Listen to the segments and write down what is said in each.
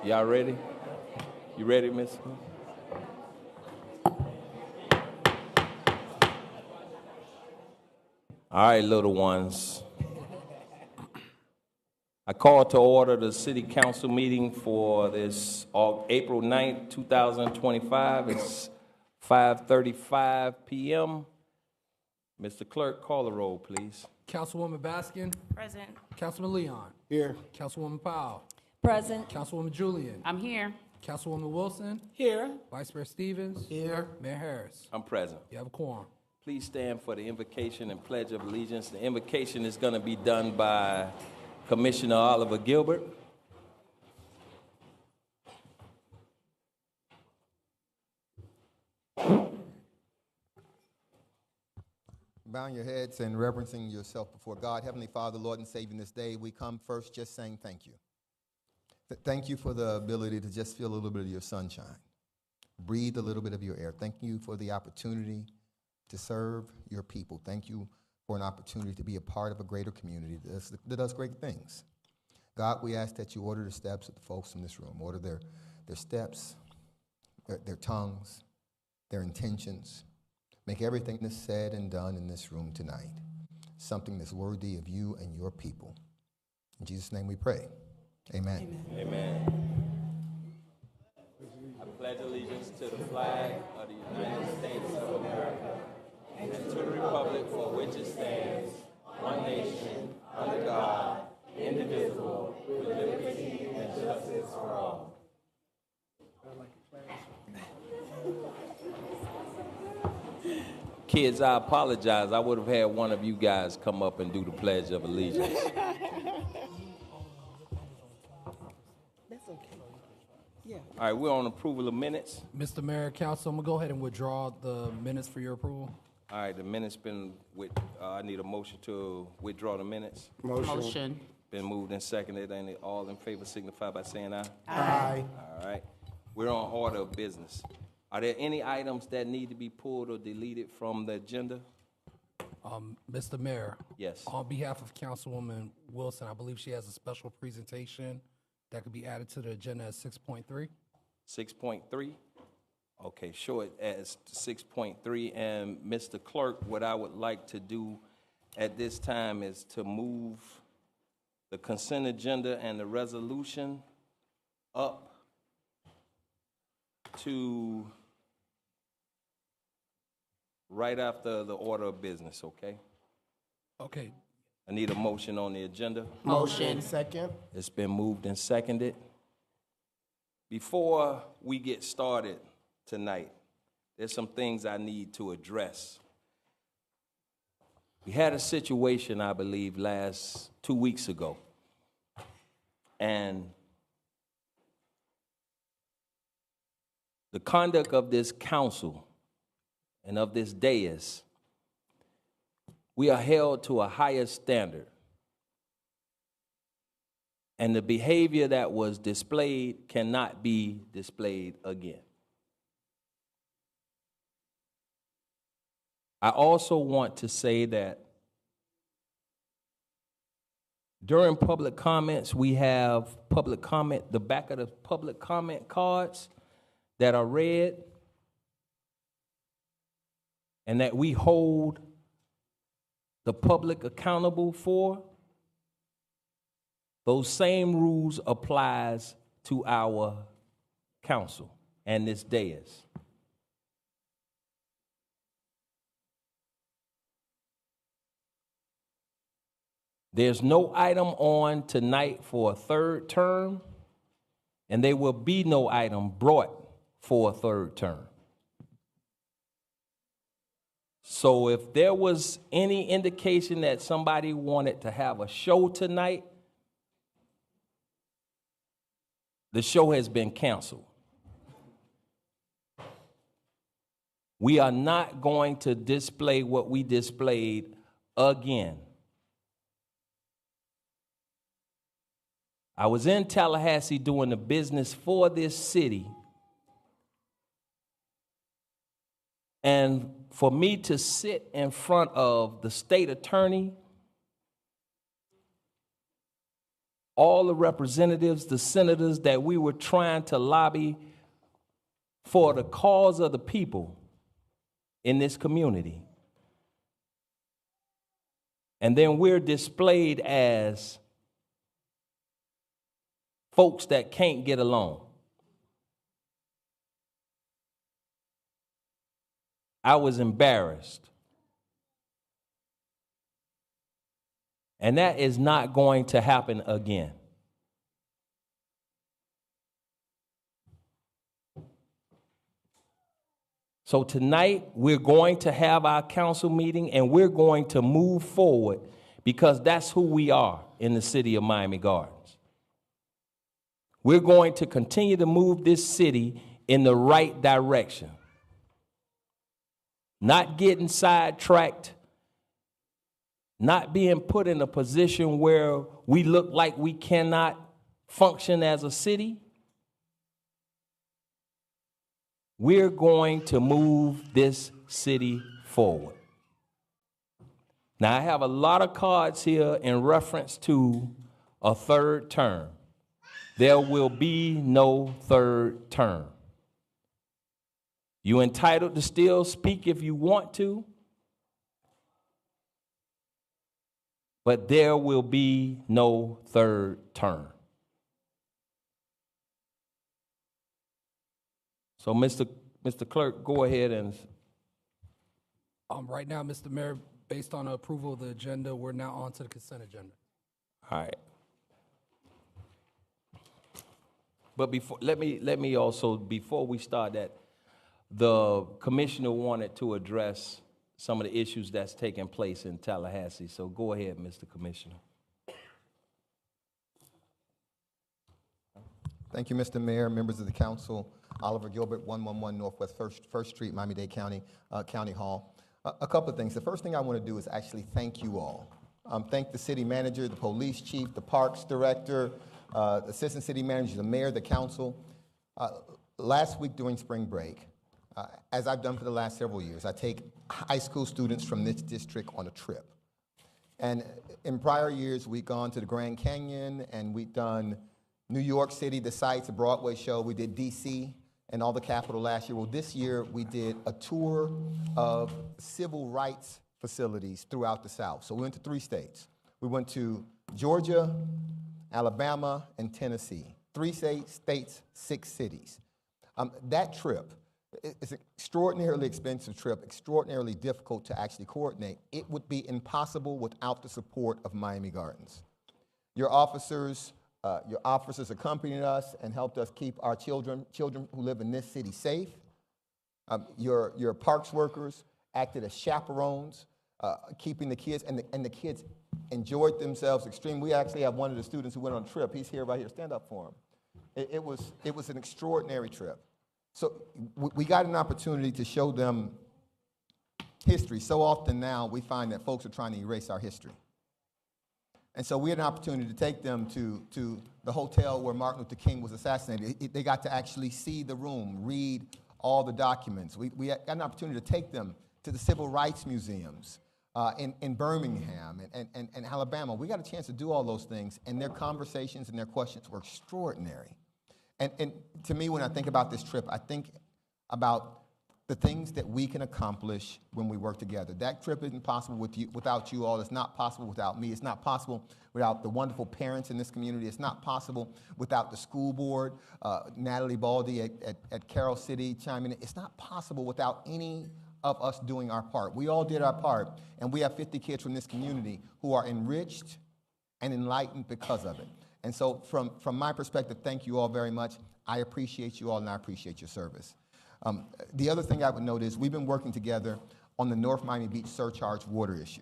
Y'all ready? You ready, Miss? All right, little ones. I call to order the City Council meeting for this April 9th, 2025. It's 5:35 p.m. Mr. Clerk, call the roll, please. Councilwoman Baskin. Present. Councilman Leon. Here. Councilwoman Powell. Present. Councilwoman Julian. I'm here. Councilwoman Wilson. Here. Vice Mayor Stevens. Here. Mayor Harris. I'm present. You have a quorum. Please stand for the invocation and pledge of allegiance. The invocation is going to be done by Commissioner Oliver Gilbert. Bowing your heads and reverencing yourself before God. Heavenly Father, Lord and Savior, in this day, we come first just saying thank you. Thank you for the ability to just feel a little bit of your sunshine. Breathe a little bit of your air. Thank you for the opportunity to serve your people. Thank you for an opportunity to be a part of a greater community that does great things. God, we ask that you order the steps of the folks in this room. Order their steps, their tongues, their intentions. Make everything that's said and done in this room tonight something that's worthy of you and your people. In Jesus' name we pray. Amen. Amen. I pledge allegiance to the flag of the United States of America and to the republic for which it stands, one nation, under God, indivisible, with liberty and justice for all. Kids, I apologize. I would have had one of you guys come up and do the Pledge of Allegiance. That's okay. Yeah. All right, we're on approval of minutes. Mr. Mayor, Council, I'm going to go ahead and withdraw the minutes for your approval. All right, the minutes been with, I need a motion to withdraw the minutes. Motion. Been moved and seconded. Any all in favor signify by saying aye. Aye. All right, we're on order of business. Are there any items that need to be pulled or deleted from the agenda? Mr. Mayor. Yes. On behalf of Councilwoman Wilson, I believe she has a special presentation that could be added to the agenda as 6.3. 6.3? Okay, show it as 6.3. And Mr. Clerk, what I would like to do at this time is to move the consent agenda and the resolution up to right after the order of business, okay? Okay. I need a motion on the agenda. Motion. Second. It's been moved and seconded. Before we get started tonight, there's some things I need to address. We had a situation, I believe, 2 weeks ago. And the conduct of this council and of this dais, we are held to a higher standard. And the behavior that was displayed cannot be displayed again. I also want to say that during public comments, we have public comment, the back of the public comment cards that are read and that we hold the public accountable for. Those same rules applies to our council and this dais. There's no item on tonight for a third term, and there will be no item brought for a third term. So if there was any indication that somebody wanted to have a show tonight, the show has been canceled. We are not going to display what we displayed again. I was in Tallahassee doing the business for this city. And for me to sit in front of the state attorney all the representatives, the senators that we were trying to lobby for the cause of the people in this community. And then we're displayed as folks that can't get along. I was embarrassed. And that is not going to happen again. So tonight, we're going to have our council meeting and we're going to move forward because that's who we are in the city of Miami Gardens. We're going to continue to move this city in the right direction. Not getting sidetracked, not being put in a position where we look like we cannot function as a city. We're going to move this city forward. Now, I have a lot of cards here in reference to a third term. There will be no third term. You're entitled to still speak if you want to, but there will be no third term. So, Mr. Clerk, go ahead and. Right now, Mr. Mayor, based on the approval of the agenda, we're now on to the consent agenda. All right. But let me also, before we start that, the commissioner wanted to address some of the issues that's taking place in Tallahassee. So go ahead, Mr. Commissioner. Thank you, Mr. Mayor, members of the council. Oliver Gilbert, 111 Northwest First Street, Miami-Dade County, County Hall. A couple of things. The first thing I want to do is actually thank you all. Thank the city manager, the police chief, the parks director, the assistant city manager, the mayor, the council. Last week during spring break, as I've done for the last several years, I take high school students from this district on a trip. And in prior years, we've gone to the Grand Canyon and we've done New York City, the sites, a Broadway show. We did DC and all the Capitol last year. Well, this year we did a tour of civil rights facilities throughout the South. So we went to 3 states. We went to Georgia, Alabama, and Tennessee. 3 states, 6 cities. That trip, it's an extraordinarily expensive trip, extraordinarily difficult to actually coordinate. It would be impossible without the support of Miami Gardens. Your officers accompanied us and helped us keep our children who live in this city safe. Your parks workers acted as chaperones, keeping the kids, and the kids enjoyed themselves extremely. We actually have one of the students who went on a trip. He's here right here. Stand up for him. It was an extraordinary trip. So we got an opportunity to show them history. So often now we find that folks are trying to erase our history. And so we had an opportunity to take them to the hotel where Martin Luther King was assassinated. They got to actually see the room, read all the documents. We got an opportunity to take them to the civil rights museums in Birmingham and Alabama. We got a chance to do all those things, and their conversations and their questions were extraordinary. And to me, when I think about this trip, I think about the things that we can accomplish when we work together. That trip isn't possible without you all. It's not possible without me. It's not possible without the wonderful parents in this community. It's not possible without the school board, Natalie Baldy at Carroll City chiming in. It's not possible without any of us doing our part. We all did our part, and we have 50 kids from this community who are enriched and enlightened because of it. And so from my perspective, thank you all very much. I appreciate you all, and I appreciate your service. The other thing I would note is we've been working together on the North Miami Beach surcharge water issue.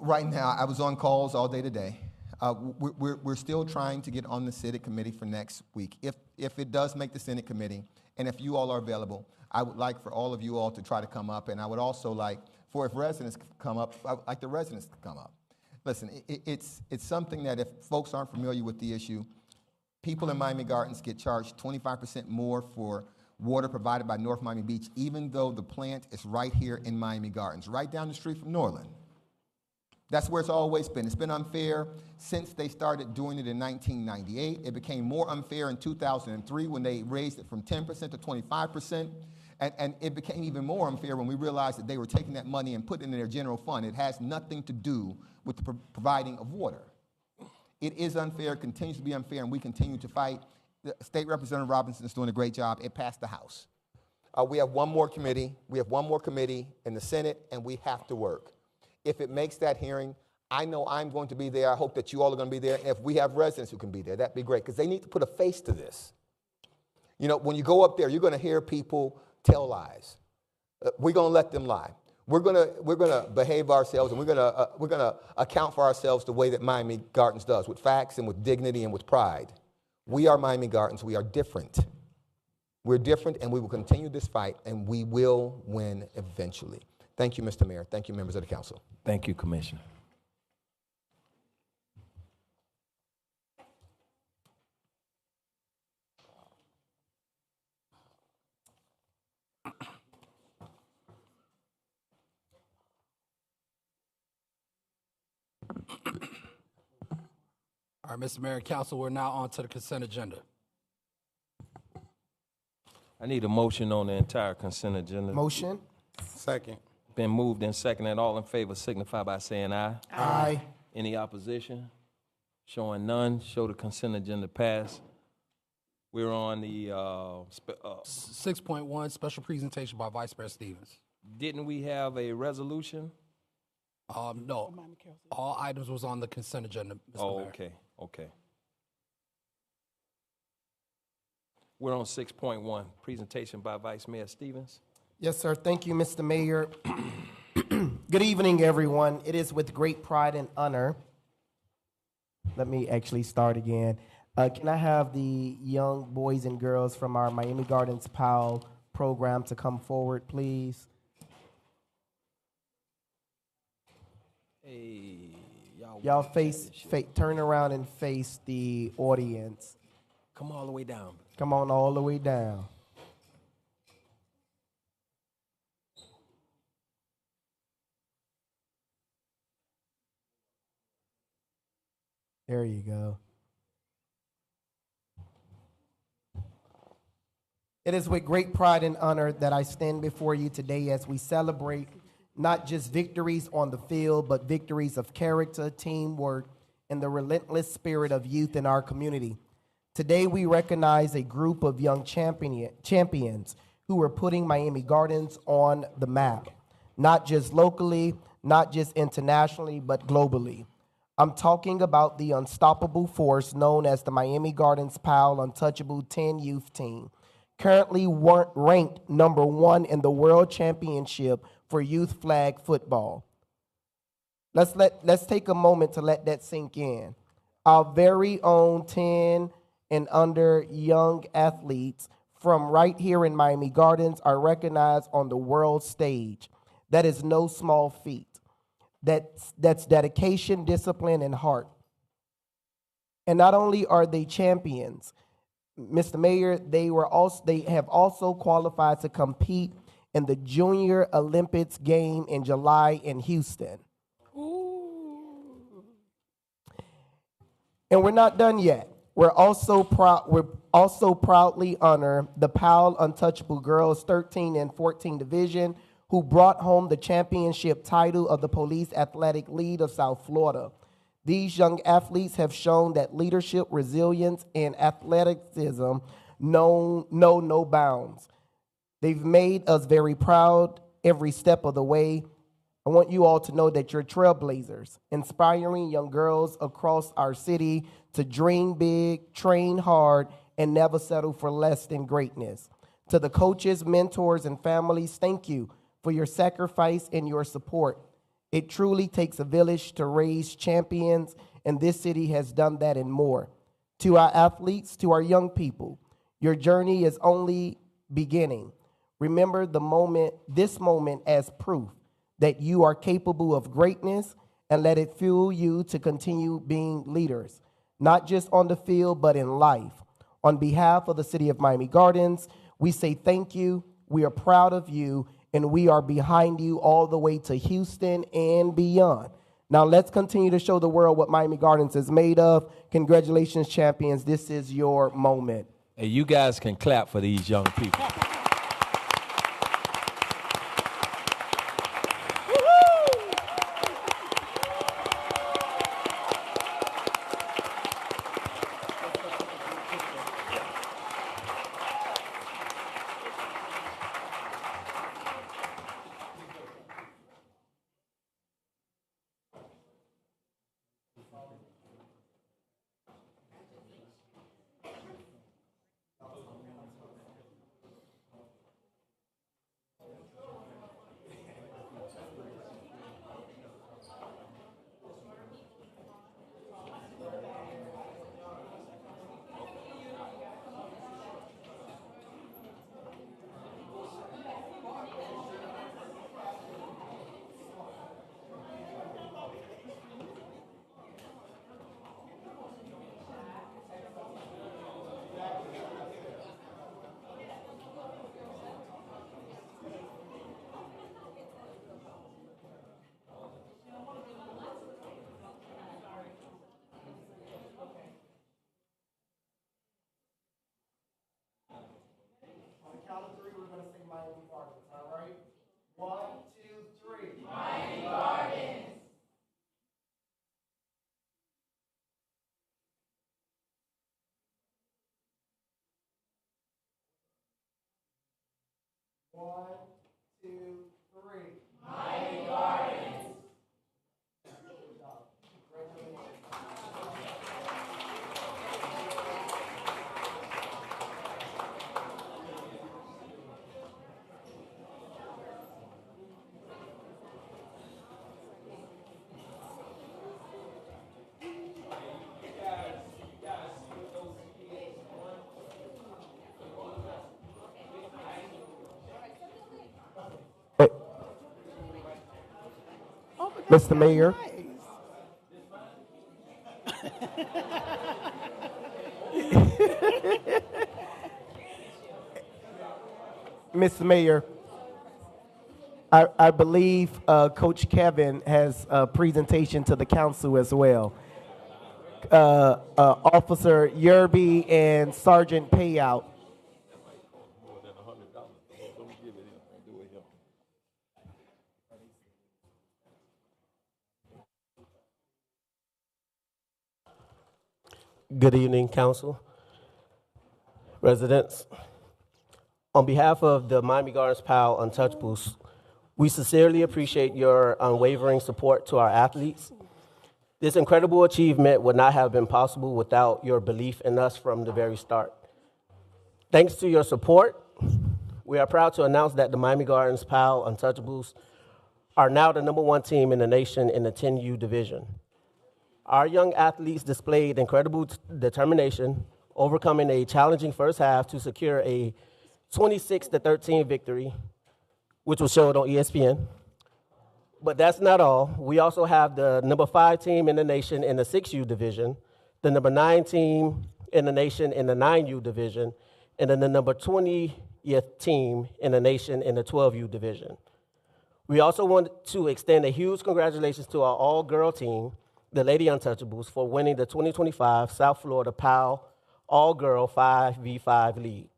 Right now, I was on calls all day today. We're still trying to get on the Senate committee for next week. If it does make the Senate committee, and if you all are available, I would like for all of you all to try to come up, and I would also like for if residents come up, I would like the residents to come up. Listen, it's something that if folks aren't familiar with the issue, people in Miami Gardens get charged 25% more for water provided by North Miami Beach, even though the plant is right here in Miami Gardens, right down the street from Norland. That's where it's always been. It's been unfair since they started doing it in 1998. It became more unfair in 2003 when they raised it from 10% to 25%. And it became even more unfair when we realized that they were taking that money and putting it in their general fund. It has nothing to do with the providing of water. It is unfair, continues to be unfair, and we continue to fight. The State Representative Robinson is doing a great job. It passed the House. We have one more committee. We have one more committee in the Senate, and we have to work. If it makes that hearing, I know I'm going to be there. I hope that you all are going to be there. And if we have residents who can be there, that'd be great, because they need to put a face to this. You know, when you go up there, you're going to hear people tell lies. We're going to let them lie. We're going to behave ourselves, and we're going to account for ourselves the way that Miami Gardens does, with facts and with dignity and with pride. We are Miami Gardens. We are different. We're different, and we will continue this fight, and we will win eventually. Thank you, Mr. Mayor. Thank you, members of the council. Thank you, Commissioner. All right, Mr. Mayor and Council, we're now on to the consent agenda. I need a motion on the entire consent agenda. Motion. Second. Been moved and seconded. All in favor signify by saying aye. Aye. Any opposition? Showing none, show the consent agenda pass. We're on the, 6.1, special presentation by Vice Mayor Stevens. didn't we have a resolution? No, all items was on the consent agenda, Mr. Oh, Mayor. okay. We're on 6.1, presentation by Vice Mayor Stevens. Yes, sir. Thank you, Mr. Mayor. Good evening, everyone. It is with great pride and honor. Let me actually start again. Can I have the young boys and girls from our Miami Gardens POW program to come forward, please? Hey, Y'all turn around and face the audience. come all the way down. Come on all the way down. There you go. It is with great pride and honor that I stand before you today as we celebrate not just victories on the field, but victories of character, teamwork, and the relentless spirit of youth in our community. Today, we recognize a group of young champions who are putting Miami Gardens on the map, not just locally, not just internationally, but globally. I'm talking about the unstoppable force known as the Miami Gardens POW Untouchable 10 Youth Team, currently ranked number 1 in the World Championship for youth flag football. Let's take a moment to let that sink in. Our very own 10 and under young athletes from right here in Miami Gardens are recognized on the world stage. That is no small feat. That's dedication, discipline, and heart. And not only are they champions, Mr. Mayor, they have also qualified to compete in the Junior Olympics game in July in Houston. Ooh. And we're not done yet. We're also proudly honor the POW Untouchable Girls 13 and 14 division who brought home the championship title of the Police Athletic League of South Florida. These young athletes have shown that leadership, resilience, and athleticism know no bounds. They've made us very proud every step of the way. I want you all to know that you're trailblazers, inspiring young girls across our city to dream big, train hard, and never settle for less than greatness. To the coaches, mentors, and families, thank you for your sacrifice and your support. It truly takes a village to raise champions, and this city has done that and more. To our athletes, to our young people, your journey is only beginning. Remember this moment as proof that you are capable of greatness, and let it fuel you to continue being leaders, not just on the field, but in life. On behalf of the city of Miami Gardens, we say thank you, we are proud of you, and we are behind you all the way to Houston and beyond. Now let's continue to show the world what Miami Gardens is made of. Congratulations, champions. This is your moment. Hey, you guys can clap for these young people. Count of three, we're going to sing Miami Gardens, all right? 1, 2, 3. One, two, three. Mr. Mayor. Mr. Mayor, I believe Coach Kevin has a presentation to the council as well. Officer Yerby and Sergeant Payout. Good evening, council, residents. On behalf of the Miami Gardens PAL Untouchables, we sincerely appreciate your unwavering support to our athletes. This incredible achievement would not have been possible without your belief in us from the very start. Thanks to your support, we are proud to announce that the Miami Gardens PAL Untouchables are now the #1 team in the nation in the 10U division. Our young athletes displayed incredible determination, overcoming a challenging first half to secure a 26-13 victory, which was showed on ESPN. But that's not all. We also have the #5 team in the nation in the 6U division, the #9 team in the nation in the 9U division, and then the #20th team in the nation in the 12U division. We also want to extend a huge congratulations to our all-girl team, the Lady Untouchables, for winning the 2025 South Florida PAL All-Girl 5v5 League.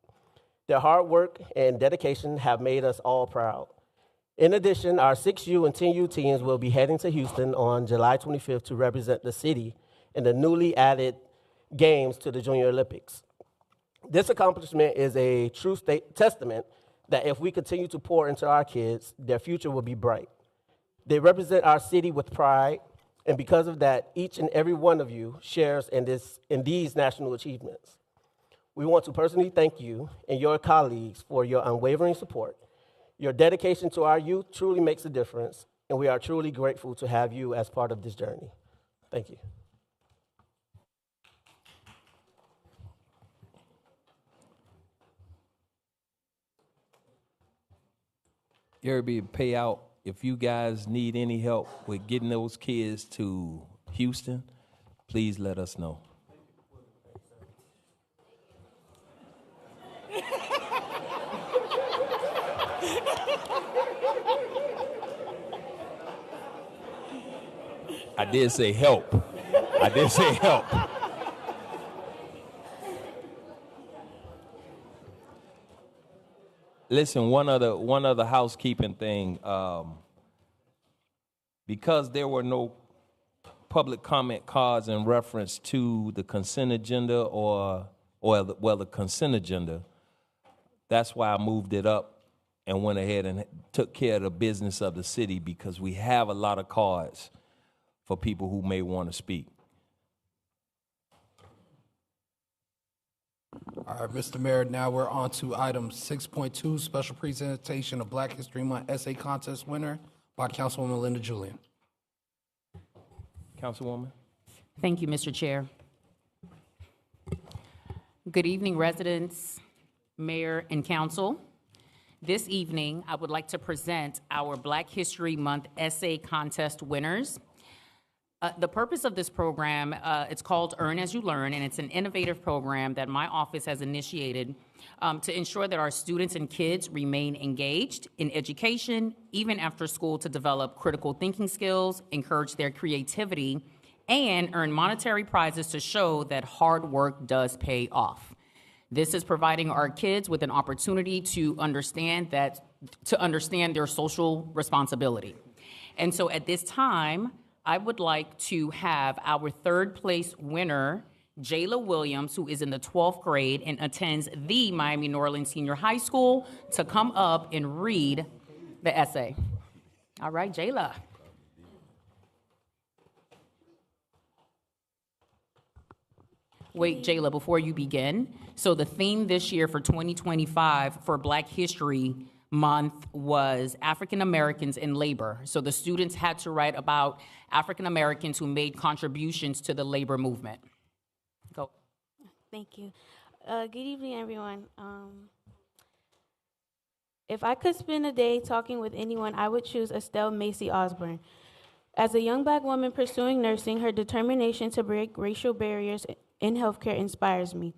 Their hard work and dedication have made us all proud. In addition, our 6U and 10U teams will be heading to Houston on July 25th to represent the city in the newly added games to the Junior Olympics. This accomplishment is a true testament that if we continue to pour into our kids, their future will be bright. They represent our city with pride, and because of that, each and every one of you shares in these national achievements. We want to personally thank you and your colleagues for your unwavering support. Your dedication to our youth truly makes a difference, and we are truly grateful to have you as part of this journey. Thank you. Yerby, Payout, if you guys need any help with getting those kids to Houston, please let us know. I did say help. I did say help. Listen, one other housekeeping thing. Because there were no public comment cards in reference to the consent agenda or the consent agenda, that's why I moved it up and went ahead and took care of the business of the city, because we have a lot of cards for people who may want to speak. All right, Mr. Mayor, now we're on to item 6.2, special presentation of Black History Month essay contest winner by Councilwoman Linda Julian. Councilwoman? Thank you, Mr. Chair. Good evening, residents, mayor, and council. This evening, I would like to present our Black History Month essay contest winners. The purpose of this program, it's called Earn As You Learn, and it's an innovative program that my office has initiated to ensure that our students and kids remain engaged in education, even after school, to develop critical thinking skills, encourage their creativity, and earn monetary prizes to show that hard work does pay off. This is providing our kids with an opportunity to understand their social responsibility. And so at this time, I would like to have our third place winner, Jayla Williams, who is in the 12th grade and attends the Miami Norland Senior High School, to come up and read the essay. All right, Jayla. Wait, Jayla, before you begin, so the theme this year for 2025 for Black History Month was African Americans in labor. So the students had to write about African Americans who made contributions to the labor movement. Go. Thank you. Good evening, everyone. If I could spend a day talking with anyone, I would choose Estelle Macy Osborne. As a young Black woman pursuing nursing, her determination to break racial barriers in healthcare inspires me.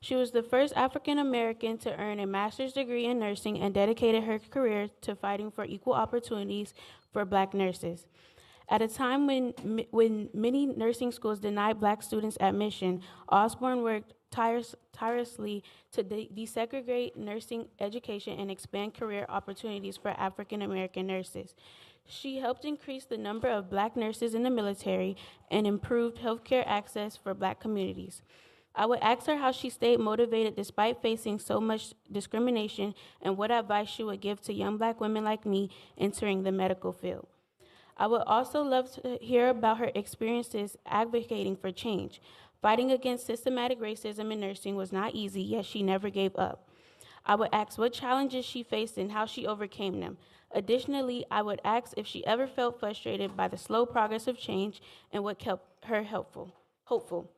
She was the first African American to earn a master's degree in nursing and dedicated her career to fighting for equal opportunities for Black nurses. At a time when many nursing schools denied Black students admission, Osborne worked tirelessly to desegregate nursing education and expand career opportunities for African American nurses. She helped increase the number of Black nurses in the military and improved healthcare access for Black communities. I would ask her how she stayed motivated despite facing so much discrimination, and what advice she would give to young Black women like me entering the medical field. I would also love to hear about her experiences advocating for change. Fighting against systematic racism in nursing was not easy, yet she never gave up. I would ask what challenges she faced and how she overcame them. Additionally, I would ask if she ever felt frustrated by the slow progress of change and what kept her hopeful.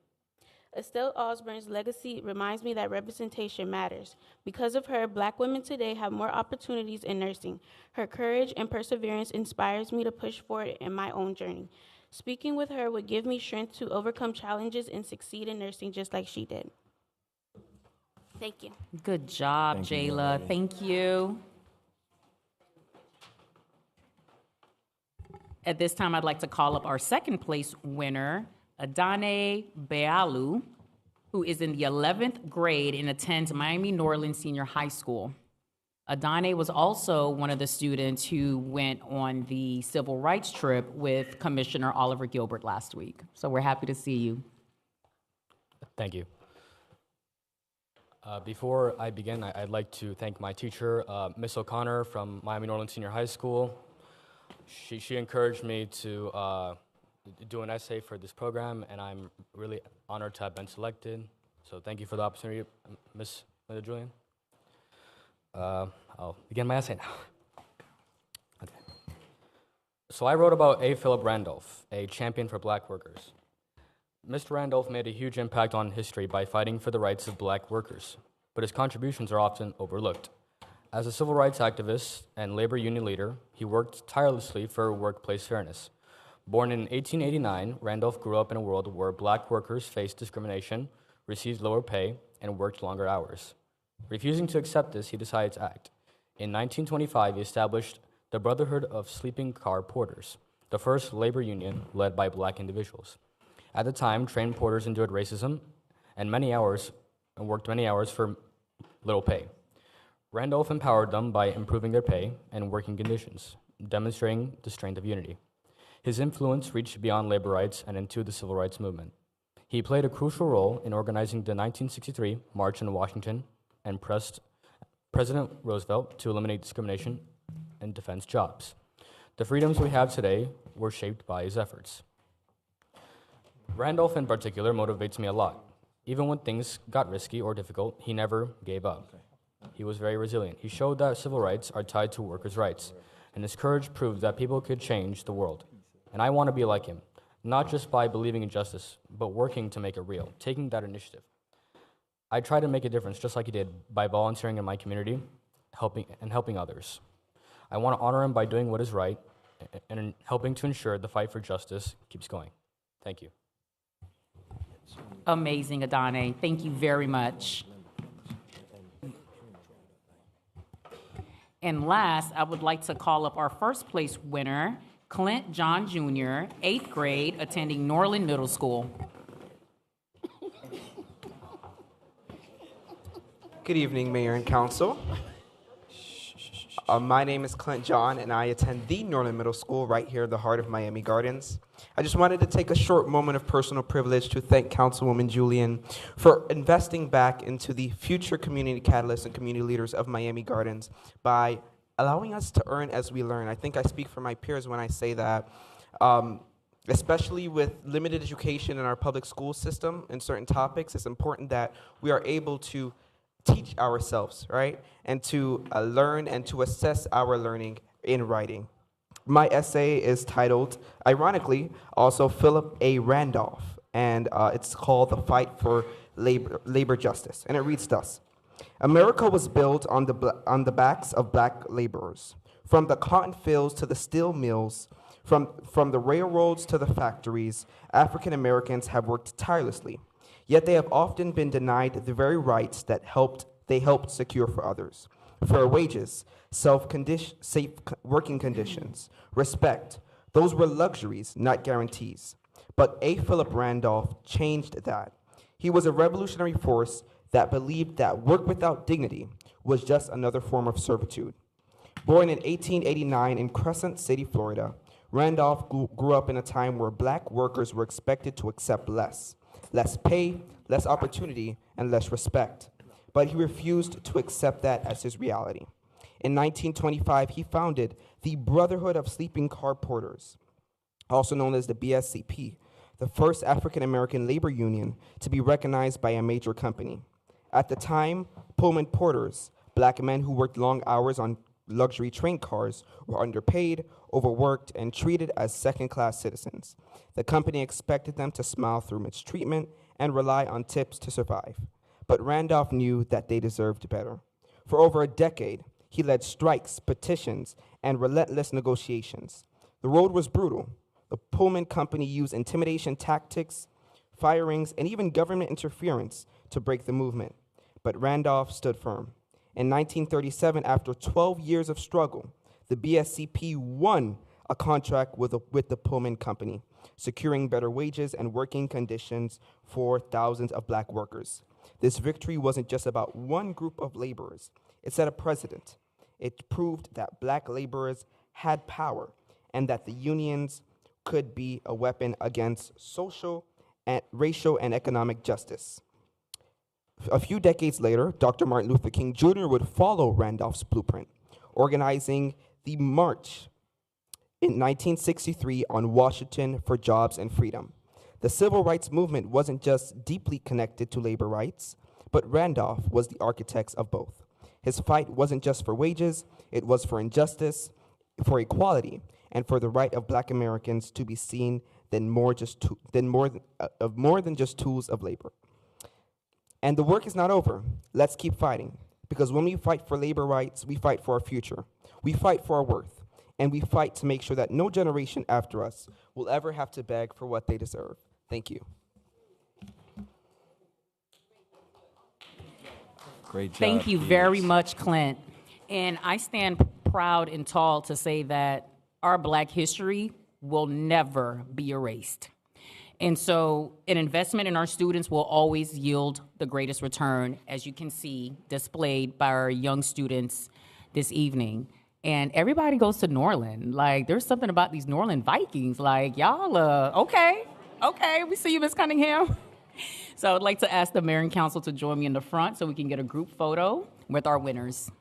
Estelle Osborne's legacy reminds me that representation matters. Because of her, Black women today have more opportunities in nursing. Her courage and perseverance inspires me to push forward in my own journey. Speaking with her would give me strength to overcome challenges and succeed in nursing just like she did. Thank you. Good job, Jayla. Thank you. At this time, I'd like to call up our second place winner, Adane Bealu, who is in the 11th grade and attends Miami Norland Senior High School. Adane was also one of the students who went on the civil rights trip with Commissioner Oliver Gilbert last week. So we're happy to see you. Thank you. Before I begin, I'd like to thank my teacher, Miss O'Connor from Miami Norland Senior High School. She encouraged me to do an essay for this program, and I'm really honored to have been selected. So thank you for the opportunity, Miss Linda Julian. I'll begin my essay now. Okay. So I wrote about A. Philip Randolph, a champion for Black workers. Mr. Randolph made a huge impact on history by fighting for the rights of Black workers, but his contributions are often overlooked. As a civil rights activist and labor union leader, he worked tirelessly for workplace fairness. Born in 1889, Randolph grew up in a world where Black workers faced discrimination, received lower pay, and worked longer hours. Refusing to accept this, he decided to act. In 1925, he established the Brotherhood of Sleeping Car Porters, the first labor union led by black individuals. At the time, train porters endured racism and worked many hours for little pay. Randolph empowered them by improving their pay and working conditions, demonstrating the strength of unity. His influence reached beyond labor rights and into the civil rights movement. He played a crucial role in organizing the 1963 March in Washington and pressed President Roosevelt to eliminate discrimination and defense jobs. The freedoms we have today were shaped by his efforts. Randolph in particular motivates me a lot. Even when things got risky or difficult, he never gave up. He was very resilient. He showed that civil rights are tied to workers' rights, and his courage proved that people could change the world. And I want to be like him, not just by believing in justice, but working to make it real, taking that initiative. I try to make a difference just like he did by volunteering in my community, helping others. I want to honor him by doing what is right and helping to ensure the fight for justice keeps going. Thank you. Amazing, Adane. Thank you very much. And last, I would like to call up our first place winner, Clint John Jr., 8th grade, attending Norland Middle School. Good evening, Mayor and Council. My name is Clint John, and I attend the Norland Middle School right here in the heart of Miami Gardens. I just wanted to take a short moment of personal privilege to thank Councilwoman Julian for investing back into the future community catalysts and community leaders of Miami Gardens by allowing us to earn as we learn. I think I speak for my peers when I say that, especially with limited education in our public school system in certain topics, it's important that we are able to teach ourselves, right? And to learn and to assess our learning in writing. My essay is titled, ironically, also Philip A. Randolph, and it's called The Fight for Labor Justice. And it reads thus: America was built on the backs of black laborers. From the cotton fields to the steel mills, from the railroads to the factories, African Americans have worked tirelessly. Yet they have often been denied the very rights that they helped secure for others. Fair wages, safe working conditions, respect, those were luxuries, not guarantees. But A. Philip Randolph changed that. He was a revolutionary force that believed that work without dignity was just another form of servitude. Born in 1889 in Crescent City, Florida, Randolph grew up in a time where black workers were expected to accept less pay, less opportunity, and less respect. But he refused to accept that as his reality. In 1925, he founded the Brotherhood of Sleeping Car Porters, also known as the BSCP, the first African-American labor union to be recognized by a major company. At the time, Pullman porters, black men who worked long hours on luxury train cars, were underpaid, overworked, and treated as second-class citizens. The company expected them to smile through mistreatment and rely on tips to survive. But Randolph knew that they deserved better. For over a decade, he led strikes, petitions, and relentless negotiations. The road was brutal. The Pullman Company used intimidation tactics, firings, and even government interference to break the movement. But Randolph stood firm. In 1937, after 12 years of struggle, the BSCP won a contract with the Pullman Company, securing better wages and working conditions for thousands of black workers. This victory wasn't just about one group of laborers. It set a precedent. It proved that black laborers had power and that the unions could be a weapon against social, and racial, and economic justice. A few decades later, Dr. Martin Luther King Jr. would follow Randolph's blueprint, organizing the March in 1963 on Washington for Jobs and Freedom. The civil rights movement wasn't just deeply connected to labor rights, but Randolph was the architect of both. His fight wasn't just for wages, it was for injustice, for equality, and for the right of black Americans to be seen more than just tools of labor. And the work is not over. Let's keep fighting. Because when we fight for labor rights, we fight for our future. We fight for our worth. And we fight to make sure that no generation after us will ever have to beg for what they deserve. Thank you. Great job. Thank you very much, Clint. And I stand proud and tall to say that our Black history will never be erased. And so an investment in our students will always yield the greatest return, as you can see displayed by our young students this evening. And everybody goes to Norland. Like, there's something about these Norland Vikings. Like, y'all, okay, we see you, Ms. Cunningham. So I would like to ask the mayor and council to join me in the front so we can get a group photo with our winners.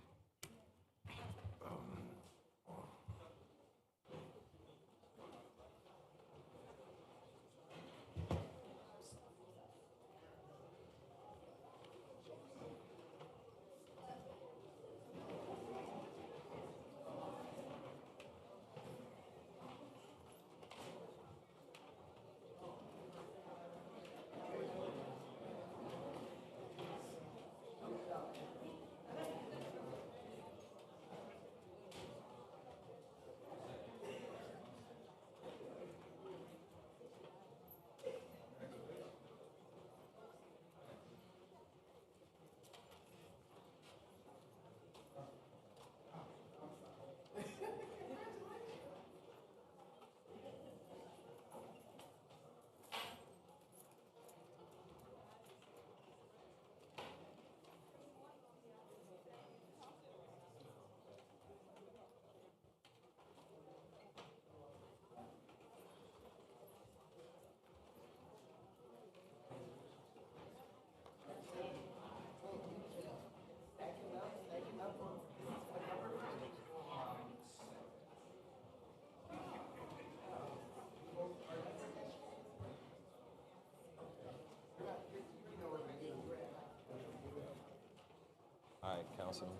All right, Councilman.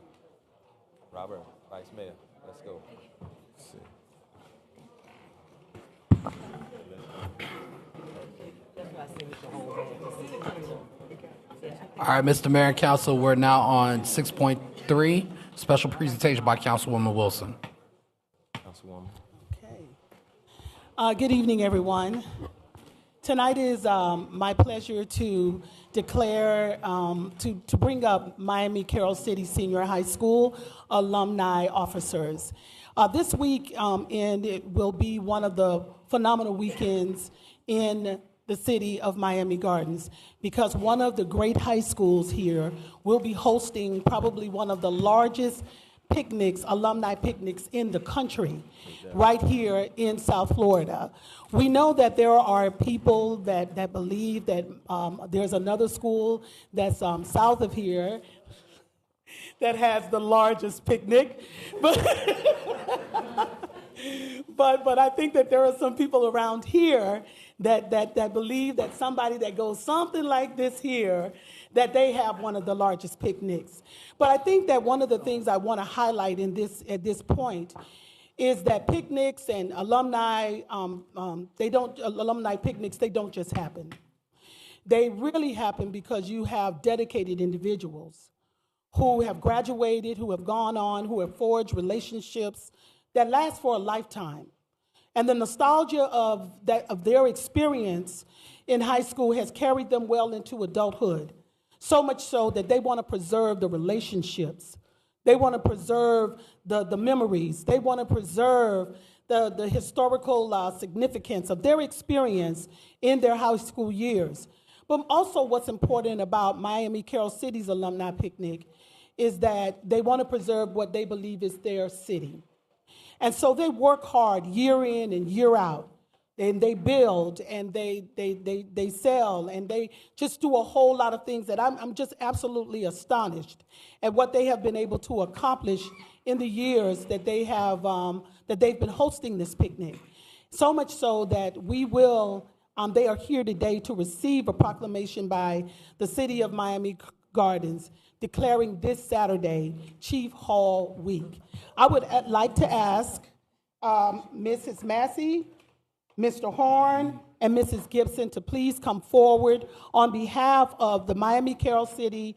Robert, Vice Mayor, let's go. All right, Mr. Mayor and Council, we're now on 6.3, special presentation by Councilwoman Wilson. Councilwoman. Good evening, everyone. Tonight is my pleasure to declare, to bring up Miami Carroll City Senior High School alumni officers. This week, and it will be one of the phenomenal weekends in the city of Miami Gardens, because one of the great high schools here will be hosting probably one of the largest picnics, alumni picnics in the country, right here in South Florida. We know that there are people that believe that there's another school that's south of here that has the largest picnic, but I think that there are some people around here that believe that somebody that goes something like this here, that they have one of the largest picnics. But I think that one of the things I want to highlight at this point is that picnics and alumni, alumni picnics, they don't just happen. They really happen because you have dedicated individuals who have graduated, who have gone on, who have forged relationships that last for a lifetime. And the nostalgia of their experience in high school has carried them well into adulthood, so much so that they want to preserve the relationships. They want to preserve the memories. They want to preserve the historical significance of their experience in their high school years. But also what's important about Miami Carroll City's alumni picnic is that they want to preserve what they believe is their city. And so they work hard year in and year out. And they build and they sell and they just do a whole lot of things that I'm just absolutely astonished at what they have been able to accomplish in the years that they have that they've been hosting this picnic. So much so that they are here today to receive a proclamation by the City of Miami Gardens declaring this Saturday Chief Hall Week. I would like to ask Mrs. Massey, Mr. Horn, and Mrs. Gibson to please come forward on behalf of the Miami Carroll City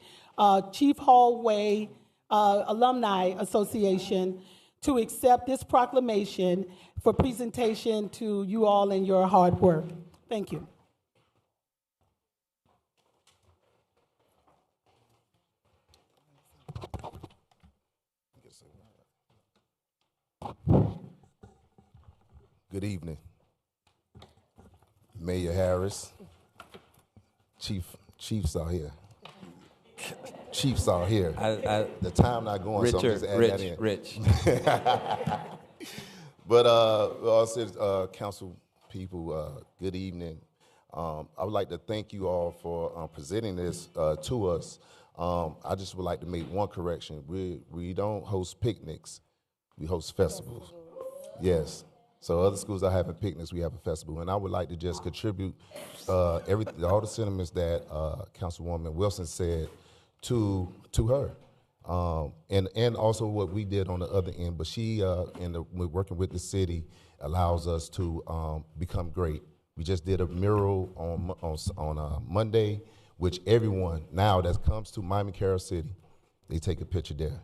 Chief Hallway Alumni Association to accept this proclamation for presentation to you all and your hard work. Thank you. Good evening. Mayor Harris, Chiefs are here. Chiefs are here. The time not going, so I'm just adding that in. Rich. But also, council people, good evening. I would like to thank you all for presenting this to us. I just would like to make one correction. We don't host picnics, we host festivals. Yes. So other schools are having picnics, we have a festival. And I would like to just contribute all the sentiments that Councilwoman Wilson said to her. And also what we did on the other end. But she, working with the city, allows us to become great. We just did a mural on Monday, which everyone now that comes to Miami Carroll City, they take a picture there.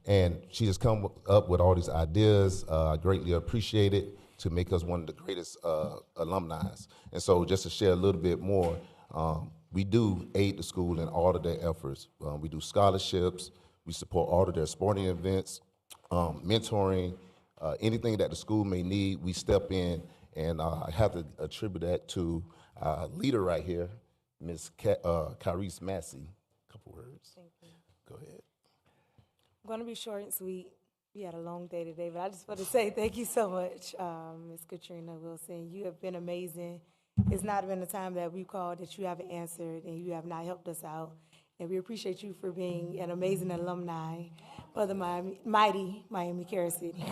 And she has come up with all these ideas. I greatly appreciate it, to make us one of the greatest alumni. And so just to share a little bit more, we do aid the school in all of their efforts. We do scholarships, we support all of their sporting events, mentoring, anything that the school may need, we step in. And I have to attribute that to our leader right here, Ms. Carice Massey. A couple words. Thank you. Go ahead. I'm going to be short and sweet. We had a long day today, but I just want to say thank you so much, Ms. Katrina Wilson. You have been amazing. It's not been a time that we've called that you haven't answered and you have not helped us out. And we appreciate you for being an amazing alumni for the mighty Miami Carroll City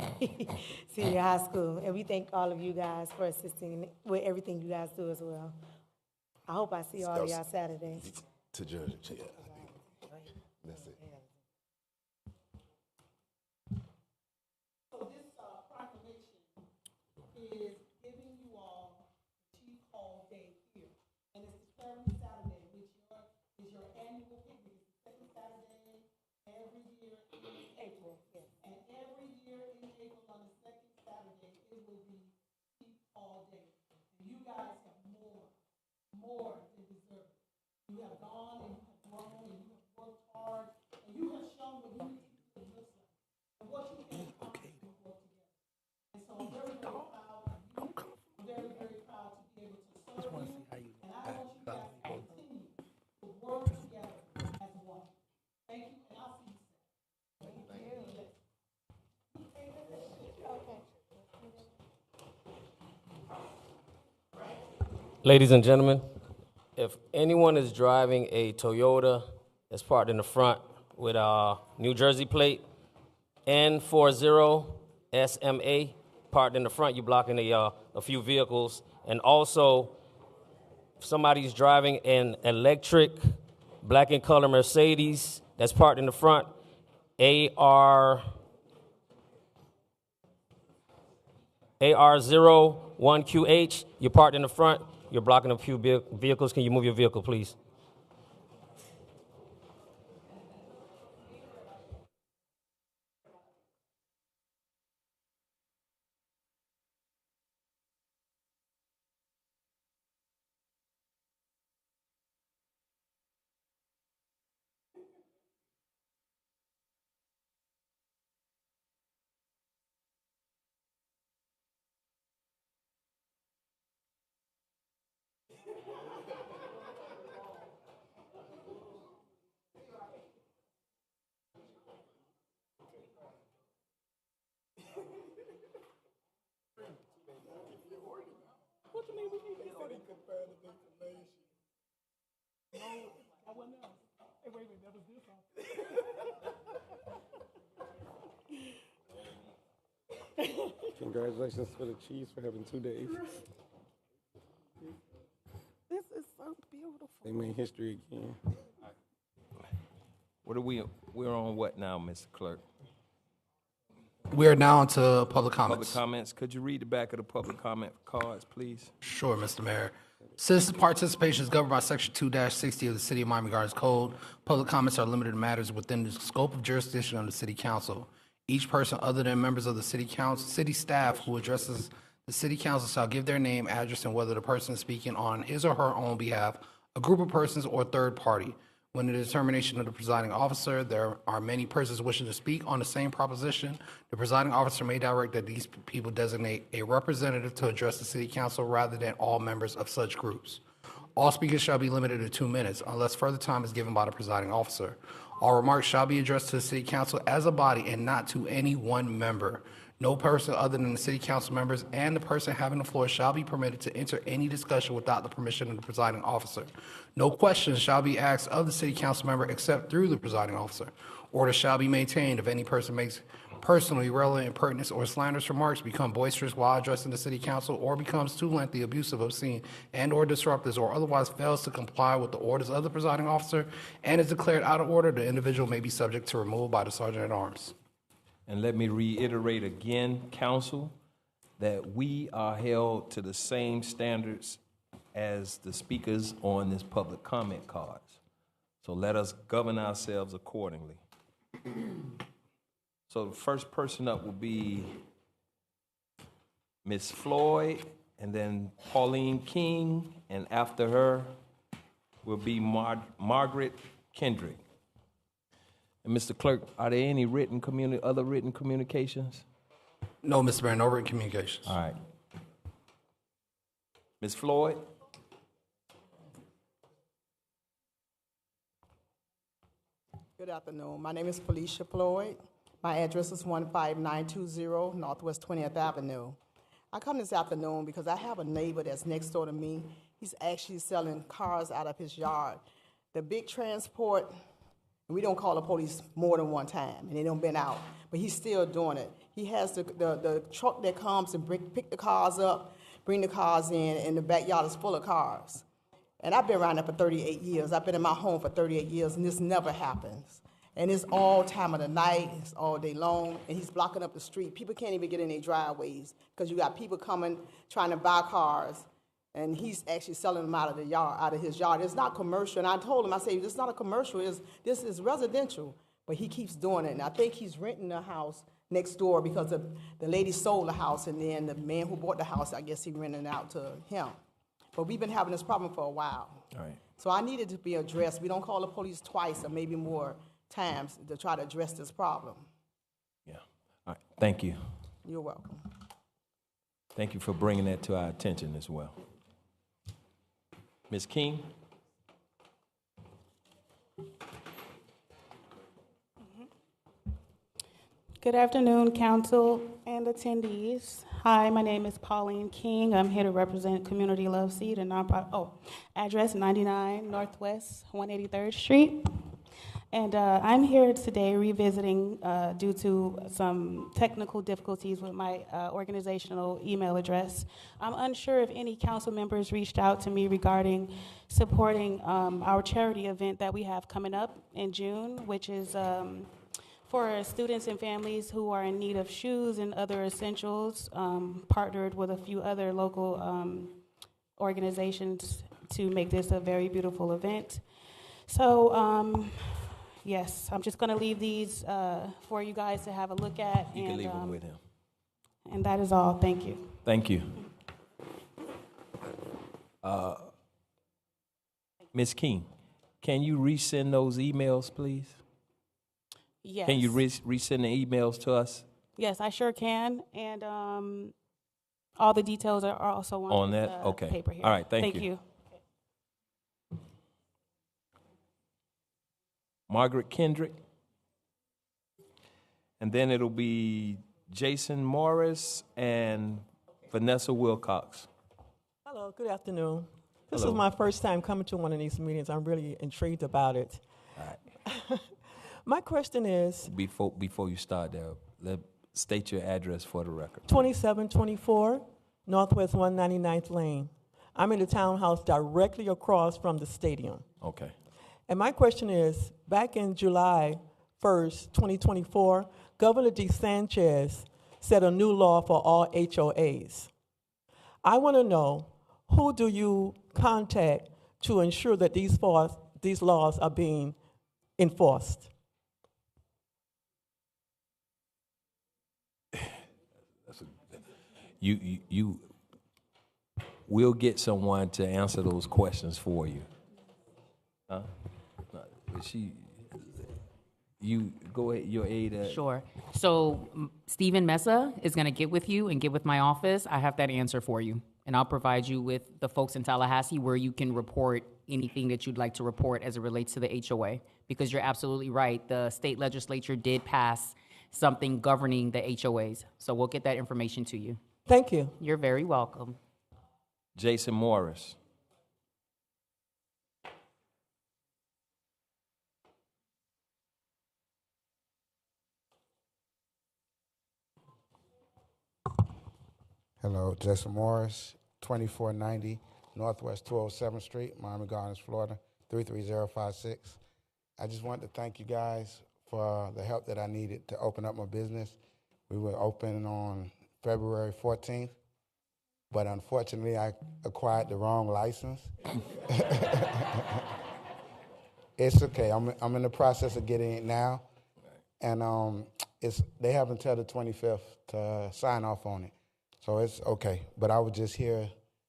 Senior High School. And we thank all of you guys for assisting with everything you guys do as well. I hope I see all of y'all Saturday. To Georgia, yeah. That's it. So this proclamation is giving you all Chief Hall Day here. And it's the third Saturday, which is your annual picnic. It's the second Saturday every year in April. Yes. And every year in April on the second Saturday, it will be Chief Hall Day. And you guys have more than deserve it. You have gone and you have grown and you have worked hard and you have shown what unity looks like and what you can accomplish when you work together. And so I'm very, very proud of you. I'm very, very proud to be able to serve you. And I want you guys to continue to work together as one. Thank you, and I'll see you soon. Thank you. Ladies and gentlemen, if anyone is driving a Toyota that's parked in the front with a New Jersey plate, N40SMA, parked in the front, you're blocking a few vehicles. And also, if somebody's driving an electric black and color Mercedes that's parked in the front, AR01QH, you're parked in the front, you're blocking a few vehicles. Can you move your vehicle, please? What you mean we need this? Comparative information. No, I wasn't there. Hey, wait, that was this one. Congratulations to the Chiefs for having 2 days. This is so beautiful. They made history again. We're on what now, Mr. Clerk? We are now on to public comments. Public comments. Could you read the back of the public comment cards, please? Sure, Mr. Mayor. Citizen participation is governed by Section 2-60 of the City of Miami Gardens Code. Public comments are limited to matters within the scope of jurisdiction of the City Council. Each person other than members of the City Council, city staff who addresses the City Council shall give their name, address, and whether the person is speaking on his or her own behalf, a group of persons, or third party. When the determination of the presiding officer, there are many persons wishing to speak on the same proposition. The presiding officer may direct that these people designate a representative to address the city council rather than all members of such groups. All speakers shall be limited to 2 minutes unless further time is given by the presiding officer. All remarks shall be addressed to the city council as a body and not to any one member. No person other than the city council members and the person having the floor shall be permitted to enter any discussion without the permission of the presiding officer. No questions shall be asked of the city council member except through the presiding officer. Order shall be maintained if any person makes personally irrelevant, impertinent, or slanderous remarks, become boisterous while addressing the city council, or becomes too lengthy, abusive, obscene, and or disruptive, or otherwise fails to comply with the orders of the presiding officer and is declared out of order, the individual may be subject to removal by the sergeant at arms. And let me reiterate again, council, that we are held to the same standards as the speakers on this public comment cards. So let us govern ourselves accordingly. So the first person up will be Ms. Floyd, and then Pauline King, and after her will be Margaret Kendrick. And Mr. Clerk, are there any other written communications? No, Mr. Mayor, no written communications. All right. Ms. Floyd? Good afternoon. My name is Felicia Floyd. My address is 15920 Northwest 20th Avenue. I come this afternoon because I have a neighbor that's next door to me. He's actually selling cars out of his yard. The big transport, we don't call the police more than one time, and they don't been out, but he's still doing it. He has the truck that comes and pick the cars up, bring the cars in, and the backyard is full of cars. And I've been around there for 38 years. I've been in my home for 38 years, and this never happens. And it's all time of the night, it's all day long, and he's blocking up the street. People can't even get in their driveways because you got people coming, trying to buy cars, and he's actually selling them out of his yard. It's not commercial, and I told him, I said, this is not a commercial, this is residential. But he keeps doing it, and I think he's renting a house next door because the lady sold the house, and then the man who bought the house, I guess he rented it out to him. But we've been having this problem for a while. All right. So I needed to be addressed. We don't call the police twice or maybe more times to try to address this problem. Yeah. All right. Thank you. You're welcome. Thank you for bringing that to our attention as well. Ms. King? Good afternoon, council and attendees. Hi, my name is Pauline King. I'm here to represent Community Love Seed and nonprofit. Address 99 Northwest 183rd Street. And I'm here today revisiting due to some technical difficulties with my organizational email address. I'm unsure if any council members reached out to me regarding supporting our charity event that we have coming up in June, which is for students and families who are in need of shoes and other essentials, partnered with a few other local organizations to make this a very beautiful event. So, yes, I'm just going to leave these for you guys to have a look at. You can leave them with him. And that is all. Thank you. Thank you. Ms. King, can you resend those emails, please? Yes. Can you resend the emails to us? Yes, I sure can. And all the details are also on that? the Okay. paper here. All right, thank you. you. Margaret Kendrick. And then it'll be Jason Morris and Vanessa Wilcox. Hello, good afternoon. This Hello. is my first time coming to one of these meetings. I'm really intrigued about it. All right. My question is, Before you start there, state your address for the record. 2724 Northwest 199th Lane. I'm in the townhouse directly across from the stadium. Okay. And my question is, back in July 1st, 2024, Governor DeSanchez set a new law for all HOAs. I want to know, who do you contact to ensure that these laws are being enforced? We'll get someone to answer those questions for you. Huh? You go ahead, your aide. Sure. So Stephen Mesa is going to get with you and get with my office. I have that answer for you. And I'll provide you with the folks in Tallahassee where you can report anything that you'd like to report as it relates to the HOA. Because you're absolutely right. The state legislature did pass something governing the HOAs. So we'll get that information to you. Thank you. You're very welcome. Jason Morris. Hello, Jason Morris, 2490 Northwest 207th Street, Miami Gardens, Florida, 33056. I just wanted to thank you guys for the help that I needed to open up my business. We were open on February 14th, but unfortunately I acquired the wrong license. It's okay, I'm in the process of getting it now, and they have until the 25th to sign off on it. So it's okay, but I was just here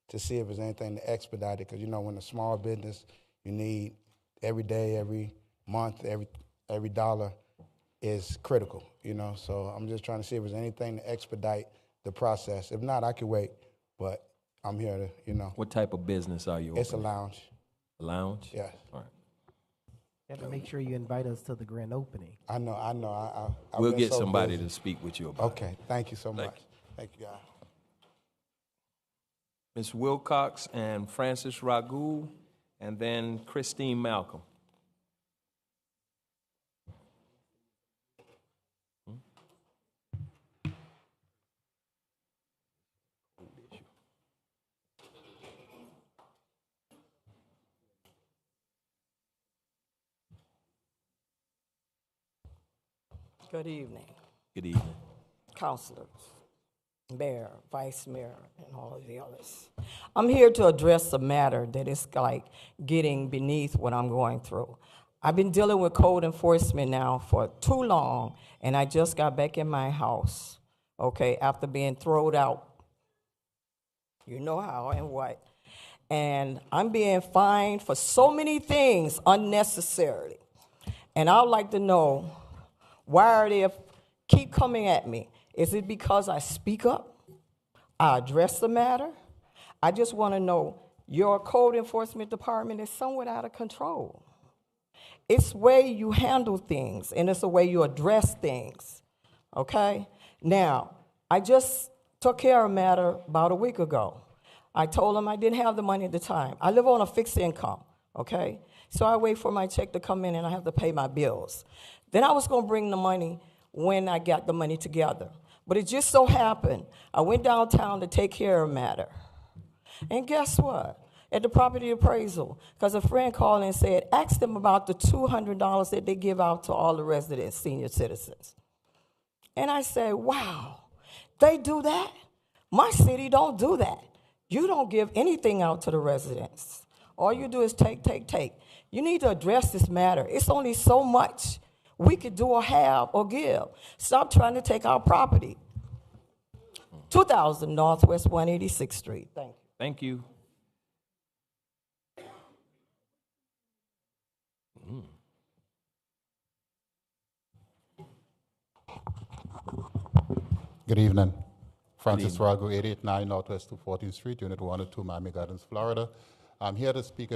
to see if there's anything to expedite it, because, you know, when a small business, you need every day, every month, every dollar is critical, you know. So I'm just trying to see if there's anything to expedite the process. If not, I can wait, but I'm here to, you know. What type of business are you? It's a opening? lounge. A lounge? Yes. All right. You have to make sure you invite us to the grand opening. I know. I've We'll been get so somebody busy. to speak with you about it. Okay, thank you so much. Thank you, guys. Ms. Wilcox and Francis Ragu, and then Christine Malcolm. Good evening, Good evening. councilors, mayor, vice mayor, and all of the others. I'm here to address a matter that is like getting beneath what I'm going through. I've been dealing with code enforcement now for too long, and I just got back in my house, okay, after being thrown out. You know how and what. And I'm being fined for so many things unnecessarily. And I would like to know, why are they keep coming at me? Is it because I speak up? I address the matter? I just want to know, your code enforcement department is somewhat out of control. It's the way you handle things, and it's the way you address things, okay? Now, I just took care of a matter about a week ago. I told them I didn't have the money at the time. I live on a fixed income, okay? So I wait for my check to come in, and I have to pay my bills. Then I was going to bring the money when I got the money together. But it just so happened, I went downtown to take care of a matter. And guess what? At the property appraisal, because a friend called and said, ask them about the $200 that they give out to all the residents, senior citizens. And I said, wow, they do that? My city don't do that. You don't give anything out to the residents. All you do is take, take, take. You need to address this matter. It's only so much we could do or have or give. Stop trying to take our property. 2000 Northwest 186th Street. Thank you. Thank you. Good evening. Francis Ragu, 889 Northwest 214th Street, Unit 102, Miami Gardens, Florida. I'm here to speak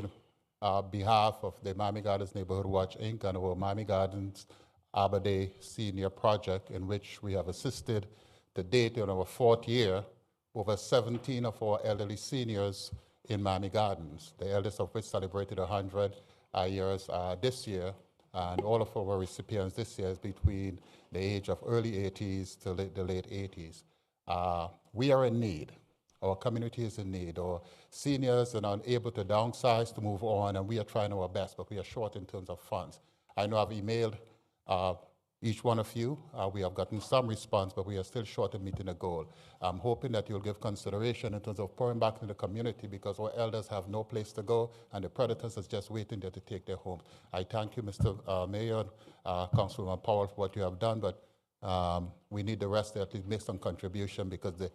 on behalf of the Miami Gardens Neighborhood Watch, Inc. and our Miami Gardens Arbor Day Senior Project, in which we have assisted to date in our fourth year over 17 of our elderly seniors in Miami Gardens, the eldest of which celebrated 100 years this year. And all of our recipients this year is between the age of early 80s to the late 80s. We are in need. Our community is in need. Our seniors are unable to downsize to move on, and we are trying our best, but we are short in terms of funds. I know I've emailed each one of you. We have gotten some response, but we are still short of meeting the goal. I'm hoping that you'll give consideration in terms of pouring back into the community, because our elders have no place to go, and the predators are just waiting there to take their homes. I thank you, Mr. Mayor, Councilman Powell, for what you have done, but we need the rest to at least make some contribution, because the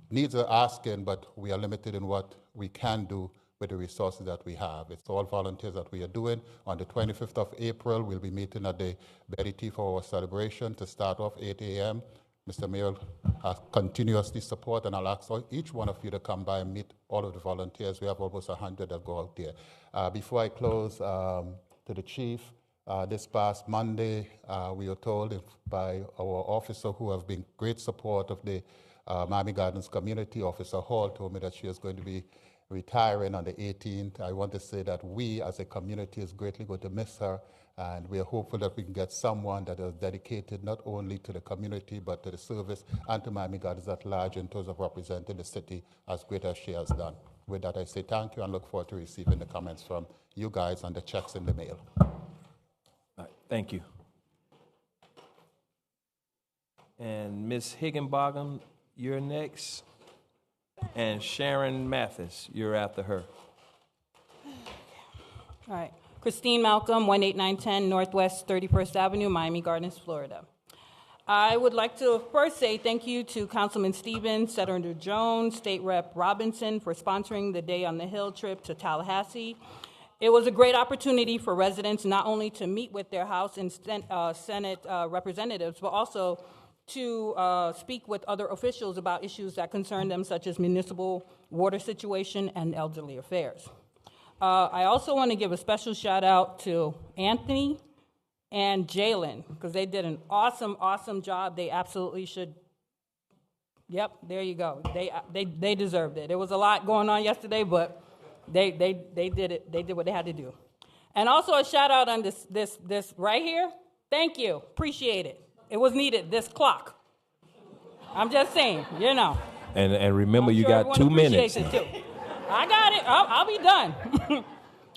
needs are asking, but we are limited in what we can do with the resources that we have. It's all volunteers that we are doing. On the 25th of April, we'll be meeting at the Betty T for our celebration to start off 8 a.m. Mr. Mayor has continuously support, and I'll ask each one of you to come by and meet all of the volunteers. We have almost 100 that go out there. Before I close, to the chief, this past Monday, we were told by our officer who have been great support of the Miami Gardens community, Officer Hall, told me that she is going to be retiring on the 18th. I want to say that we as a community is greatly going to miss her, and we are hopeful that we can get someone that is dedicated not only to the community but to the service and to Miami Gardens at large in terms of representing the city as great as she has done. With that, I say thank you and look forward to receiving the comments from you guys and the checks in the mail. All right, thank you. And Ms. Higginbotham, you're next. And Sharon Mathis, you're after her. All right. Christine Malcolm, 18910 Northwest 31st Avenue, Miami Gardens, Florida. I would like to first say thank you to Councilman Stevens, Senator Jones, State Rep Robinson for sponsoring the Day on the Hill trip to Tallahassee. It was a great opportunity for residents not only to meet with their House and Senate representatives, but also to speak with other officials about issues that concern them, such as municipal water situation and elderly affairs. I also want to give a special shout out to Anthony and Jalen, because they did an awesome, awesome job. They absolutely should. Yep, there you go. They deserved it. There was a lot going on yesterday, but they did it. They did what they had to do. And also a shout out on this right here. Thank you. Appreciate it. It was needed, this clock. I'm just saying, you know. And remember, I'm you sure got 2 minutes. It too. I got it. I'll be done.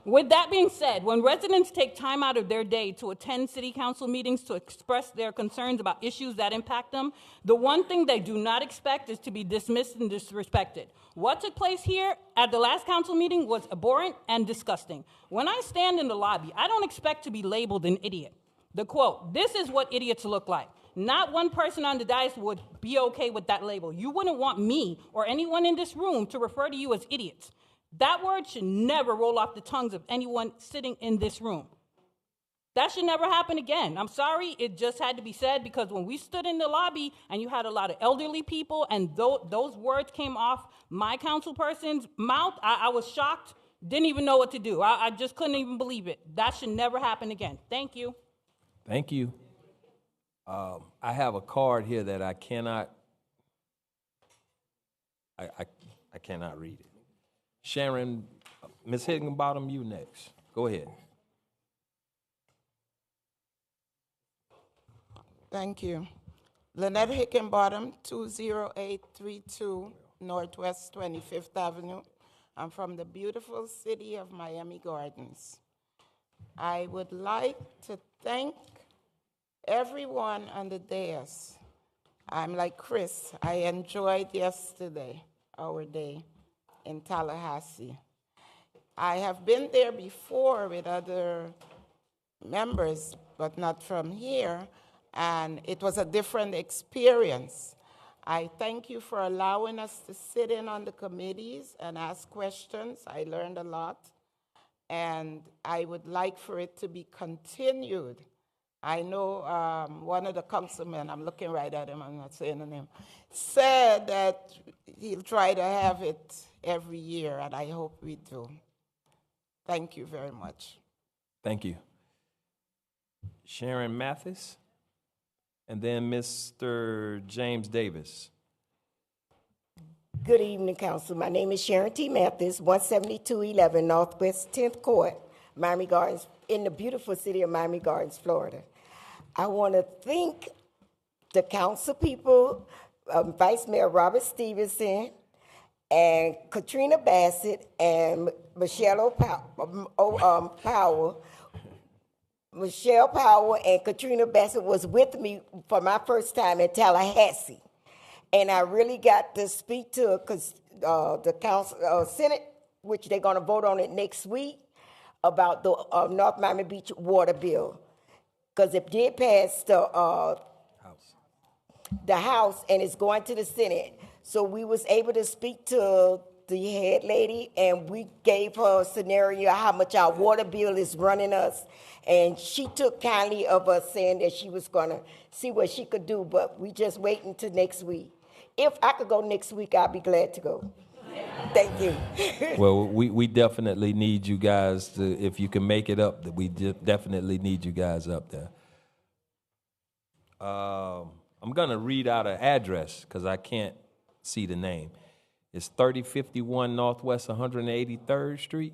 With that being said, when residents take time out of their day to attend city council meetings to express their concerns about issues that impact them, the one thing they do not expect is to be dismissed and disrespected. What took place here at the last council meeting was abhorrent and disgusting. When I stand in the lobby, I don't expect to be labeled an idiot. The quote, "This is what idiots look like." Not one person on the dais would be okay with that label. You wouldn't want me or anyone in this room to refer to you as idiots. That word should never roll off the tongues of anyone sitting in this room. That should never happen again. I'm sorry, it just had to be said, because when we stood in the lobby and you had a lot of elderly people and those words came off my council person's mouth, I was shocked, didn't even know what to do. I just couldn't even believe it. That should never happen again. Thank you. Thank you. I have a card here that I cannot, I cannot read it. Sharon, Ms. Higginbotham, you next. Go ahead. Thank you. Lynette Higginbotham, 20832 Northwest 25th Avenue. I'm from the beautiful city of Miami Gardens. I would like to thank everyone on the dais. I'm like Chris. I enjoyed yesterday, our day in Tallahassee. I have been there before with other members, but not from here, and it was a different experience. I thank you for allowing us to sit in on the committees and ask questions. I learned a lot, and I would like for it to be continued. I know one of the councilmen, I'm looking right at him, I'm not saying the name, said that he'll try to have it every year, and I hope we do. Thank you very much. Thank you. Sharon Mathis, and then Mr. James Davis. Good evening, Council. My name is Sharon T. Mathis, 17211 Northwest 10th Court, Miami Gardens, in the beautiful city of Miami Gardens, Florida. I want to thank the council people, Vice Mayor Robert Stevenson, and Katrina Bassett, and Michelle Powell. Michelle Powell and Katrina Bassett was with me for my first time in Tallahassee. And I really got to speak to the council, Senate, which they're going to vote on it next week, about the North Miami Beach water bill. Because it did pass the House and it's going to the Senate. So we was able to speak to the head lady, and we gave her a scenario how much our water bill is running us. And she took kindly of us saying that she was going to see what she could do, but we just waiting till next week. If I could go next week, I'd be glad to go. Thank you. Well, we definitely need you guys to, if you can make it up, that we definitely need you guys up there. I'm going to read out an address because I can't see the name. It's 3051 Northwest 183rd Street.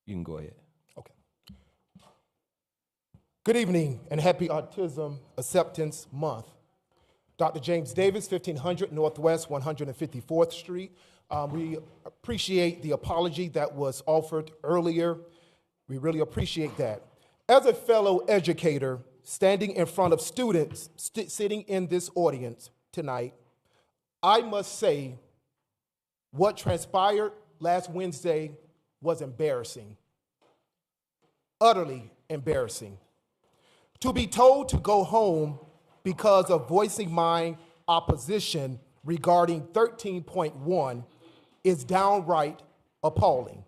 You can go ahead. Okay. Good evening and happy Autism Acceptance Month. Dr. James Davis, 1500 Northwest 154th Street. We appreciate the apology that was offered earlier. We really appreciate that. As a fellow educator standing in front of students sitting in this audience tonight, I must say what transpired last Wednesday was embarrassing, utterly embarrassing. To be told to go home because of voicing my opposition regarding 13.1 is downright appalling.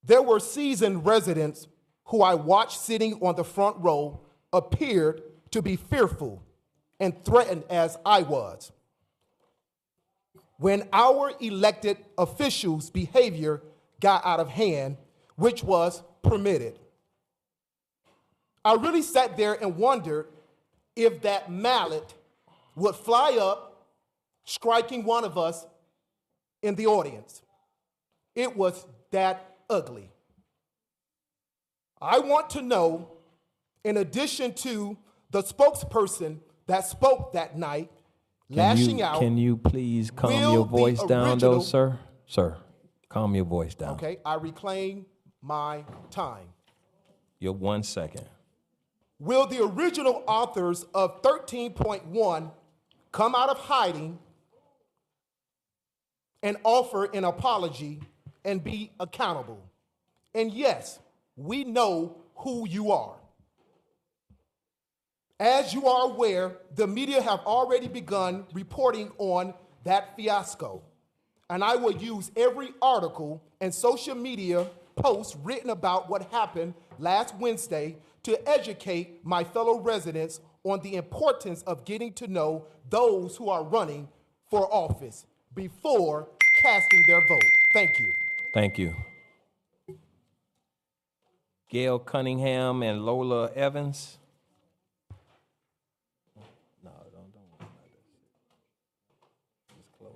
There were seasoned residents who I watched sitting on the front row appeared to be fearful and threatened as I was. When our elected officials' behavior got out of hand, which was permitted. I really sat there and wondered if that mallet would fly up, striking one of us in the audience. It was that ugly. I want to know, in addition to the spokesperson that spoke that night, lashing out. Can you please calm your voice down, though, sir? Sir, calm your voice down. Okay, I reclaim my time. You're 1 second. Will the original authors of 13.1 come out of hiding and offer an apology and be accountable? And yes, we know who you are. As you are aware, the media have already begun reporting on that fiasco. And I will use every article and social media post written about what happened last Wednesday to educate my fellow residents on the importance of getting to know those who are running for office before casting their vote. Thank you. Thank you. Gail Cunningham and Lola Evans. No, don't worry about this. It's closed.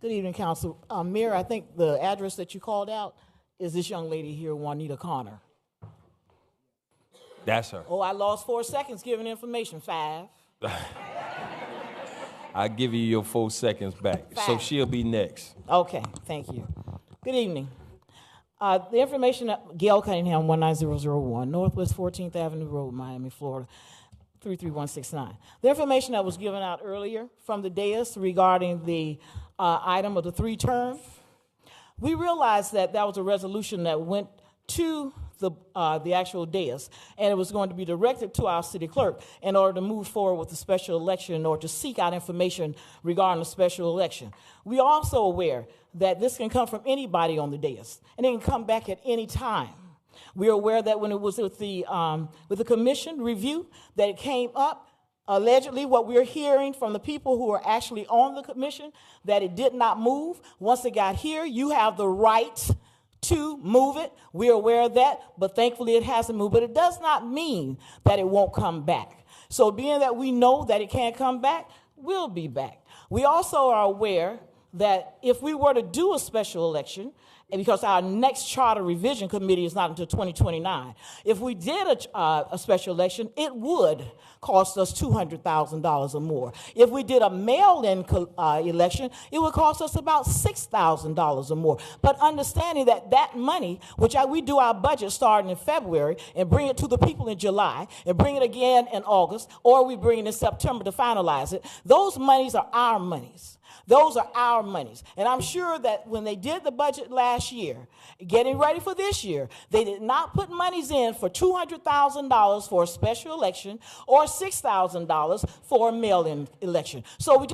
Good evening, Council. Mayor, I think the address that you called out is this young lady here, Juanita Connor. That's her. Oh, I lost 4 seconds giving information. 5. I'll give you your 4 seconds back. So she'll be next. Okay, thank you. Good evening. The information that Gail Cunningham, 19001, Northwest 14th Avenue Road, Miami, Florida, 33169. The information that was given out earlier from the dais regarding the item of the 3 term, we realized that that was a resolution that went to the actual dais, and it was going to be directed to our city clerk in order to move forward with the special election or to seek out information regarding the special election. We are also aware that this can come from anybody on the dais, and it can come back at any time. We are aware that when it was with the commission review, that it came up, allegedly what we're hearing from the people who are actually on the commission, that it did not move. Once it got here, you have the right to move it. We're aware of that, but thankfully it hasn't moved. But it does not mean that it won't come back. So being that we know that it can't come back, we'll be back. We also are aware that if we were to do a special election and because our next charter revision committee is not until 2029. If we did a special election, it would cost us $200,000 or more. If we did a mail-in election, it would cost us about $6,000 or more. But understanding that that money, which we do our budget starting in February and bring it to the people in July and bring it again in August, or we bring it in September to finalize it, those monies are our monies. Those are our monies. And I'm sure that when they did the budget last year, getting ready for this year, they did not put monies in for $200,000 for a special election or $6,000 for a mail-in election. So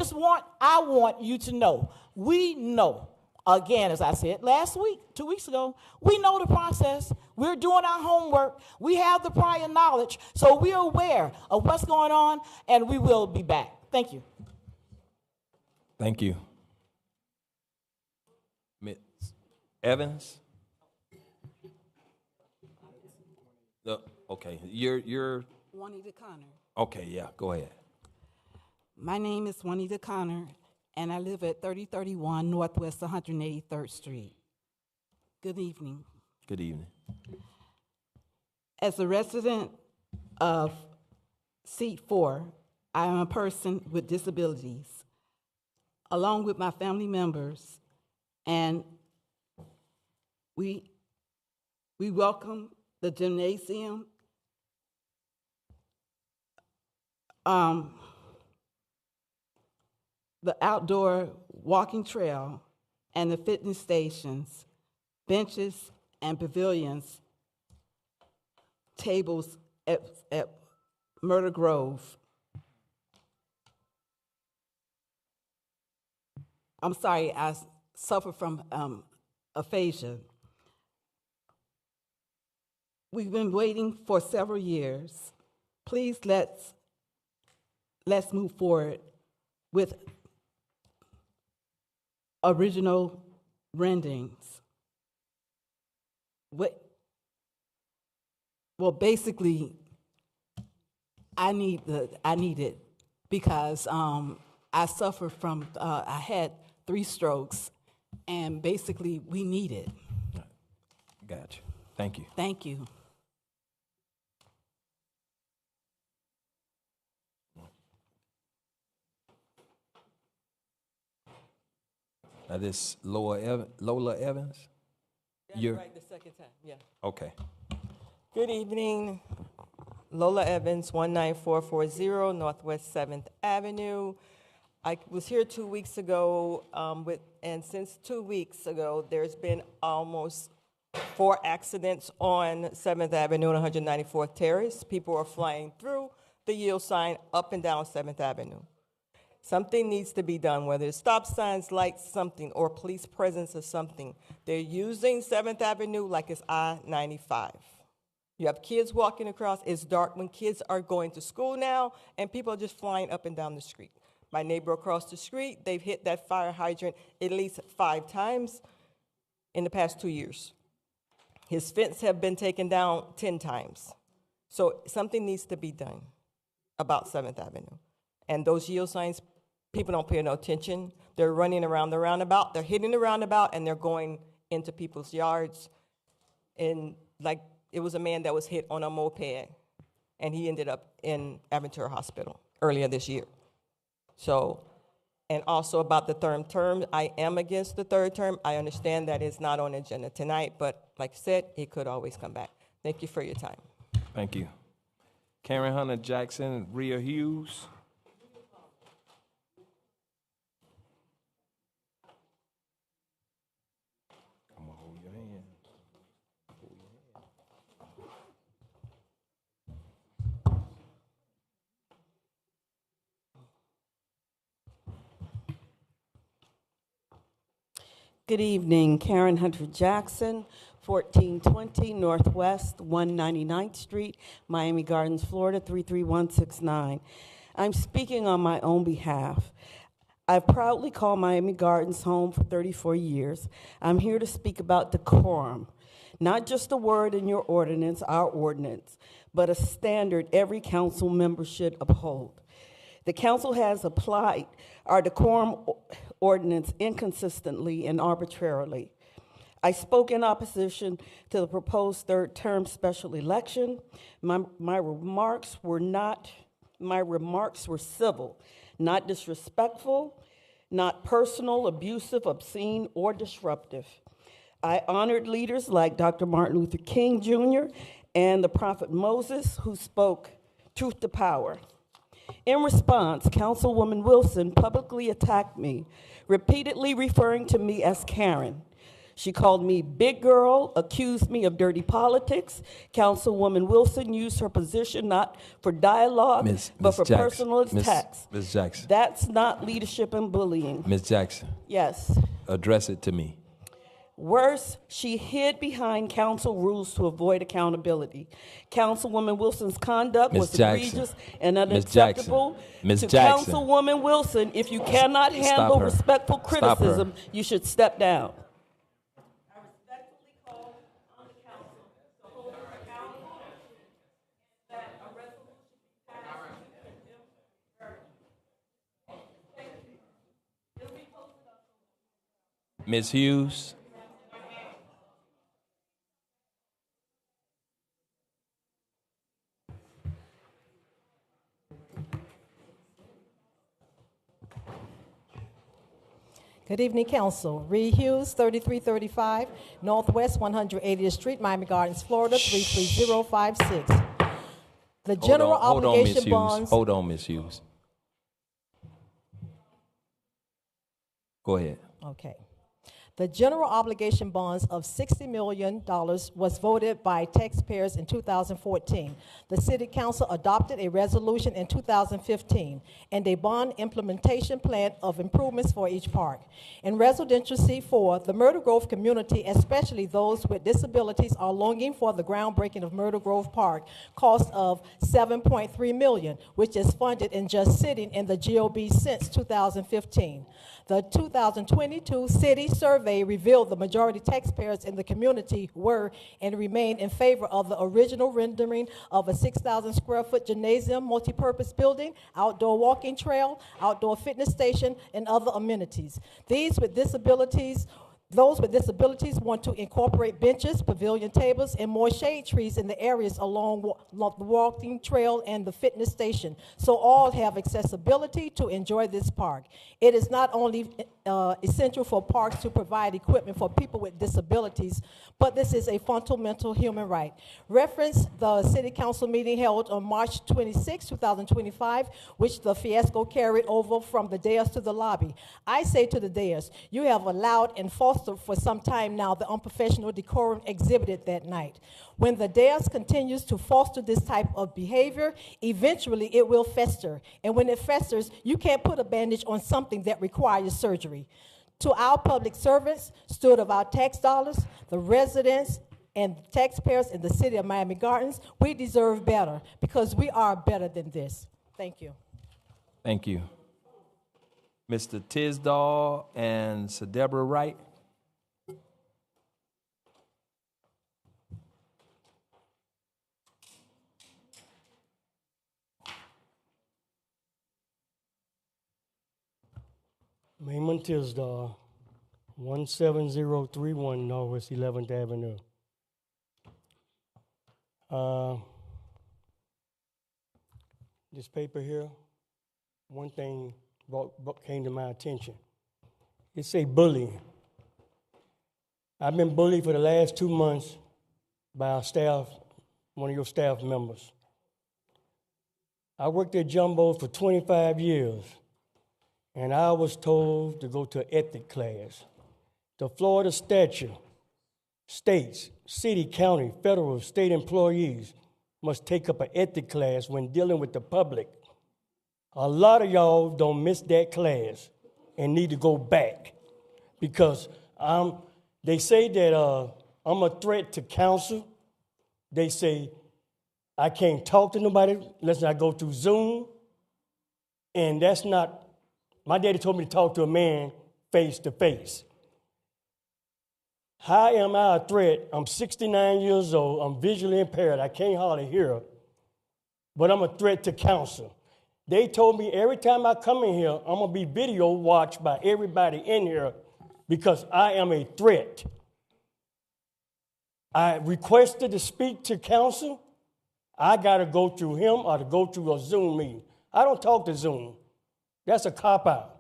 I want you to know, we know, again, as I said last week, 2 weeks ago, we know the process. We're doing our homework. We have the prior knowledge. So we're aware of what's going on, and we will be back. Thank you. Thank you. Ms. Evans? Okay, you're Juanita Connor. Okay, yeah, go ahead. My name is Juanita Connor, and I live at 3031 Northwest 183rd Street. Good evening. Good evening. As a resident of Seat 4, I am a person with disabilities, along with my family members, and we welcome the gymnasium, the outdoor walking trail, and the fitness stations, benches and pavilions, tables at Myrtle Grove. I'm sorry, I suffer from aphasia. We've been waiting for several years. Please let's move forward with original renderings. Well, basically, I need it because I suffer from I had 3 strokes, and basically we need it. Gotcha. Thank you. Thank you. Now this Lola Evans? You're right the second time, yeah. Okay. Good evening. Lola Evans, 19440 Northwest 7th Avenue. I was here 2 weeks ago, and since 2 weeks ago, there's been almost 4 accidents on 7th Avenue and 194th Terrace. People are flying through the yield sign up and down 7th Avenue. Something needs to be done, whether it's stop signs, lights, something, or police presence or something. They're using 7th Avenue like it's I-95. You have kids walking across. It's dark when kids are going to school now, and people are just flying up and down the street. My neighbor across the street, they've hit that fire hydrant at least 5 times in the past 2 years. His fence have been taken down 10 times. So something needs to be done about 7th Avenue. And those yield signs, people don't pay no attention. They're running around the roundabout. They're hitting the roundabout, and they're going into people's yards. And like, it was a man that was hit on a moped, and he ended up in Aventura Hospital earlier this year. So, and also about the third term, I am against the third term. I understand that it's not on the agenda tonight, but like I said, it could always come back. Thank you for your time. Thank you. Karen Hunter Jackson, Rhea Hughes. I'm gonna hold your hand. Good evening, Karen Hunter Jackson, 1420 Northwest 199th Street, Miami Gardens, Florida 33169. I'm speaking on my own behalf. I've proudly called Miami Gardens home for 34 years. I'm here to speak about decorum, not just a word in your ordinance, our ordinance, but a standard every council member should uphold. The council has applied our decorum ordinance inconsistently and arbitrarily. I spoke in opposition to the proposed third-term special election. My remarks were civil, not disrespectful, not personal, abusive, obscene, or disruptive. I honored leaders like Dr. Martin Luther King Jr. and the Prophet Moses, who spoke truth to power. In response, Councilwoman Wilson publicly attacked me, repeatedly referring to me as Karen. She called me big girl, accused me of dirty politics. Councilwoman Wilson used her position not for dialogue, but for personal attacks. Ms. Jackson. That's not leadership and bullying. Ms. Jackson. Yes. Address it to me. Worse, she hid behind council rules to avoid accountability. Councilwoman Wilson's conduct was egregious and unacceptable. Ms. To Jackson. Councilwoman Wilson, if you cannot handle respectful criticism, you should step down. Ms. Hughes. Good evening, Council. Reed Hughes, 3335 Northwest 180th Street, Miami Gardens, Florida, 33056. The general obligation bonds. Hold on, Ms. Hughes. Go ahead. Okay. The general obligation bonds of $60 million was voted by taxpayers in 2014. The City Council adopted a resolution in 2015 and a bond implementation plan of improvements for each park. In Residential C4, the Myrtle Grove community, especially those with disabilities, are longing for the groundbreaking of Myrtle Grove Park, cost of $7.3 million, which is funded and just sitting in the GOB since 2015. The 2022 city survey revealed the majority taxpayers in the community were and remain in favor of the original rendering of a 6,000 square foot gymnasium, multipurpose building, outdoor walking trail, outdoor fitness station, and other amenities. Those with disabilities want to incorporate benches, pavilion tables, and more shade trees in the areas along the walking trail and the fitness station, so all have accessibility to enjoy this park. It is not only essential for parks to provide equipment for people with disabilities, but this is a fundamental human right. Reference the City Council meeting held on March 26, 2025, which the fiasco carried over from the dais to the lobby. I say to the dais, you have allowed and fostered for some time now the unprofessional decorum exhibited that night. When the dais continues to foster this type of behavior, eventually it will fester. And when it festers, you can't put a bandage on something that requires surgery. To our public servants, steward of our tax dollars, the residents and taxpayers in the city of Miami Gardens, we deserve better because we are better than this. Thank you. Thank you. Mr. Tisdall and Sir Deborah Wright. Raymond Tisdall, 17031 Northwest 11th Avenue. This paper here, one thing came to my attention. It say bullying. I've been bullied for the last 2 months by our staff, one of your staff members. I worked at Jumbo's for 25 years. And I was told to go to an ethic class. The Florida statute states city, county, federal, state employees must take up an ethic class when dealing with the public. A lot of y'all don't miss that class and need to go back because they say that I'm a threat to council. They say I can't talk to nobody unless I go through Zoom, and that's not. My daddy told me to talk to a man face to face. How am I a threat? I'm 69 years old. I'm visually impaired. I can't hardly hear, but I'm a threat to council. They told me every time I come in here, I'm going to be video watched by everybody in here because I am a threat. I requested to speak to council, I got to go through him or to go through a Zoom meeting. I don't talk to Zoom. That's a cop-out.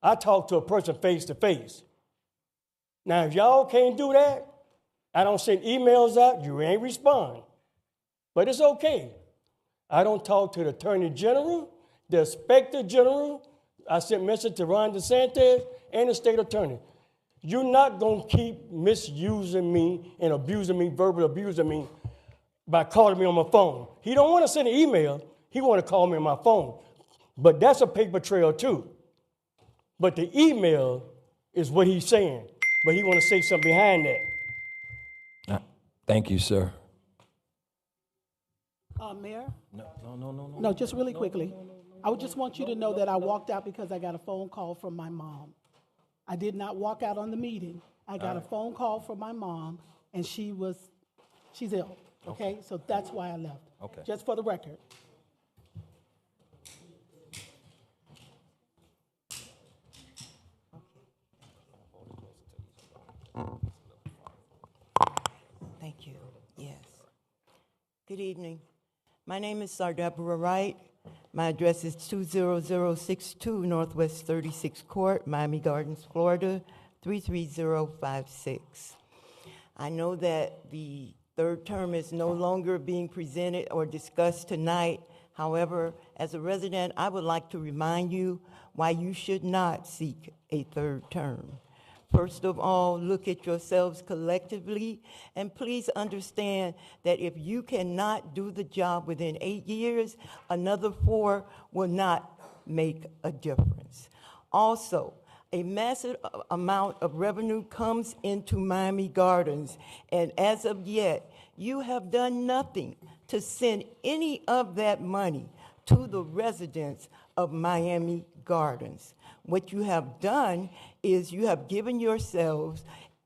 I talk to a person face to face. Now, if y'all can't do that, I don't send emails out, you ain't respond. But it's okay. I don't talk to the Attorney General, the Inspector General. I sent message to Ron DeSantis and the State Attorney. You're not going to keep misusing me and abusing me, verbally abusing me, by calling me on my phone. He don't want to send an email. He want to call me on my phone. But that's a paper trail too. But the email is what he's saying. But he want to say something behind that. Thank you, sir. Mayor? No. No, just really quickly. I would just want you to know that I walked out because I got a phone call from my mom. I did not walk out on the meeting. I got a phone call from my mom, and she's ill. Okay? So that's why I left. Okay. Just for the record. Thank you. Yes. Good evening. My name is Sardebra Wright. My address is 20062 Northwest 36th Court, Miami Gardens, Florida, 33056. I know that the third term is no longer being presented or discussed tonight. However, as a resident, I would like to remind you why you should not seek a third term. First of all, look at yourselves collectively, and please understand that if you cannot do the job within 8 years, another 4 will not make a difference. Also, a massive amount of revenue comes into Miami Gardens, and as of yet, you have done nothing to send any of that money to the residents of Miami Gardens. What you have done is you have given yourselves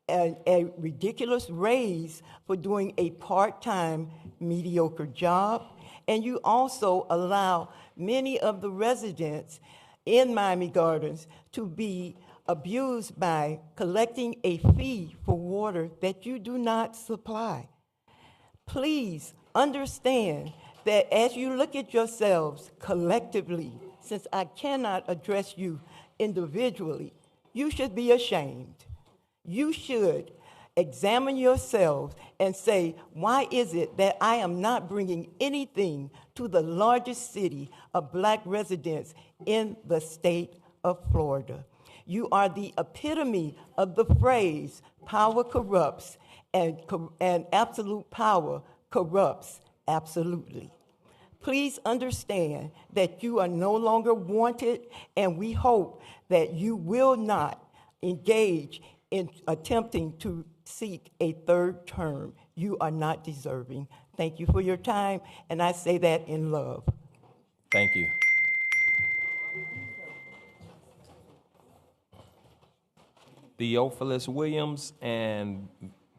a ridiculous raise for doing a part-time mediocre job, and you also allow many of the residents in Miami Gardens to be abused by collecting a fee for water that you do not supply. Please understand that as you look at yourselves collectively, since I cannot address you individually, you should be ashamed. You should examine yourselves and say, why is it that I am not bringing anything to the largest city of black residents in the state of Florida? You are the epitome of the phrase, power corrupts, and absolute power corrupts absolutely. Please understand that you are no longer wanted, and we hope that you will not engage in attempting to seek a third term. You are not deserving. Thank you for your time, and I say that in love. Thank you. Theophilus Williams and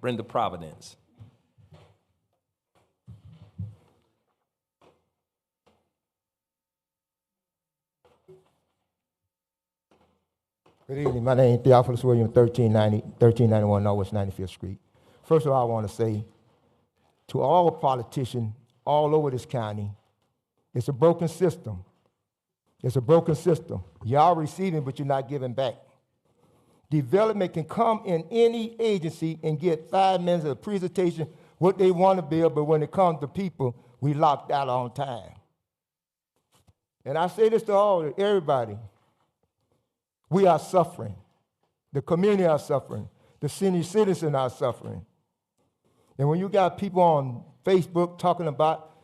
Brenda Providence. Good evening. My name is Theophilus Williams, 1391 Northwest 95th Street. First of all, I want to say to all politicians all over this county, it's a broken system. It's a broken system. Y'all receiving, but you're not giving back. Development can come in any agency and get 5 minutes of presentation, what they want to build, but when it comes to people, we locked out on time. And I say this to everybody. We are suffering. The community are suffering. The senior citizens are suffering. And when you got people on Facebook talking about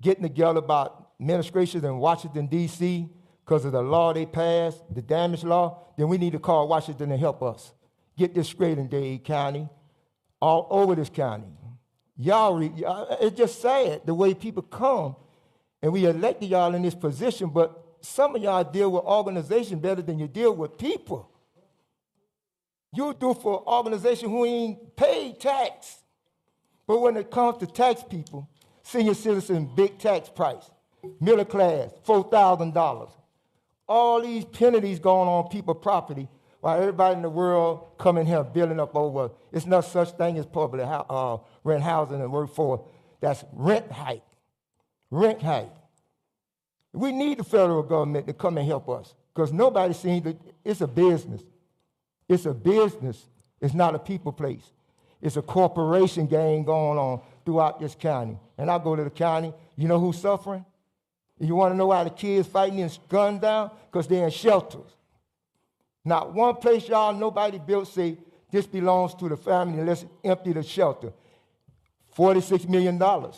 getting together about administrations in Washington, D.C., because of the law they passed, the damage law, then we need to call Washington to help us get this straight in Dade County, all over this county. It's just sad the way people come, and we elected y'all in this position, but some of y'all deal with organization better than you deal with people. You do for an organization who ain't paid tax. But when it comes to tax people, senior citizen, big tax price, middle class, $4,000. All these penalties going on people's property, While everybody in the world coming here building up over, it's no such thing as public rent housing and workforce. That's rent hike. Rent hike. We need the federal government to come and help us because nobody seems to, it's a business. It's a business. It's not a people place. It's a corporation game going on throughout this county. And I go to the county, you know who's suffering? You want to know why the kids fighting and gunned down? Because they're in shelters. Not one place, y'all, nobody built say, this belongs to the family, let's empty the shelter. $46 million. A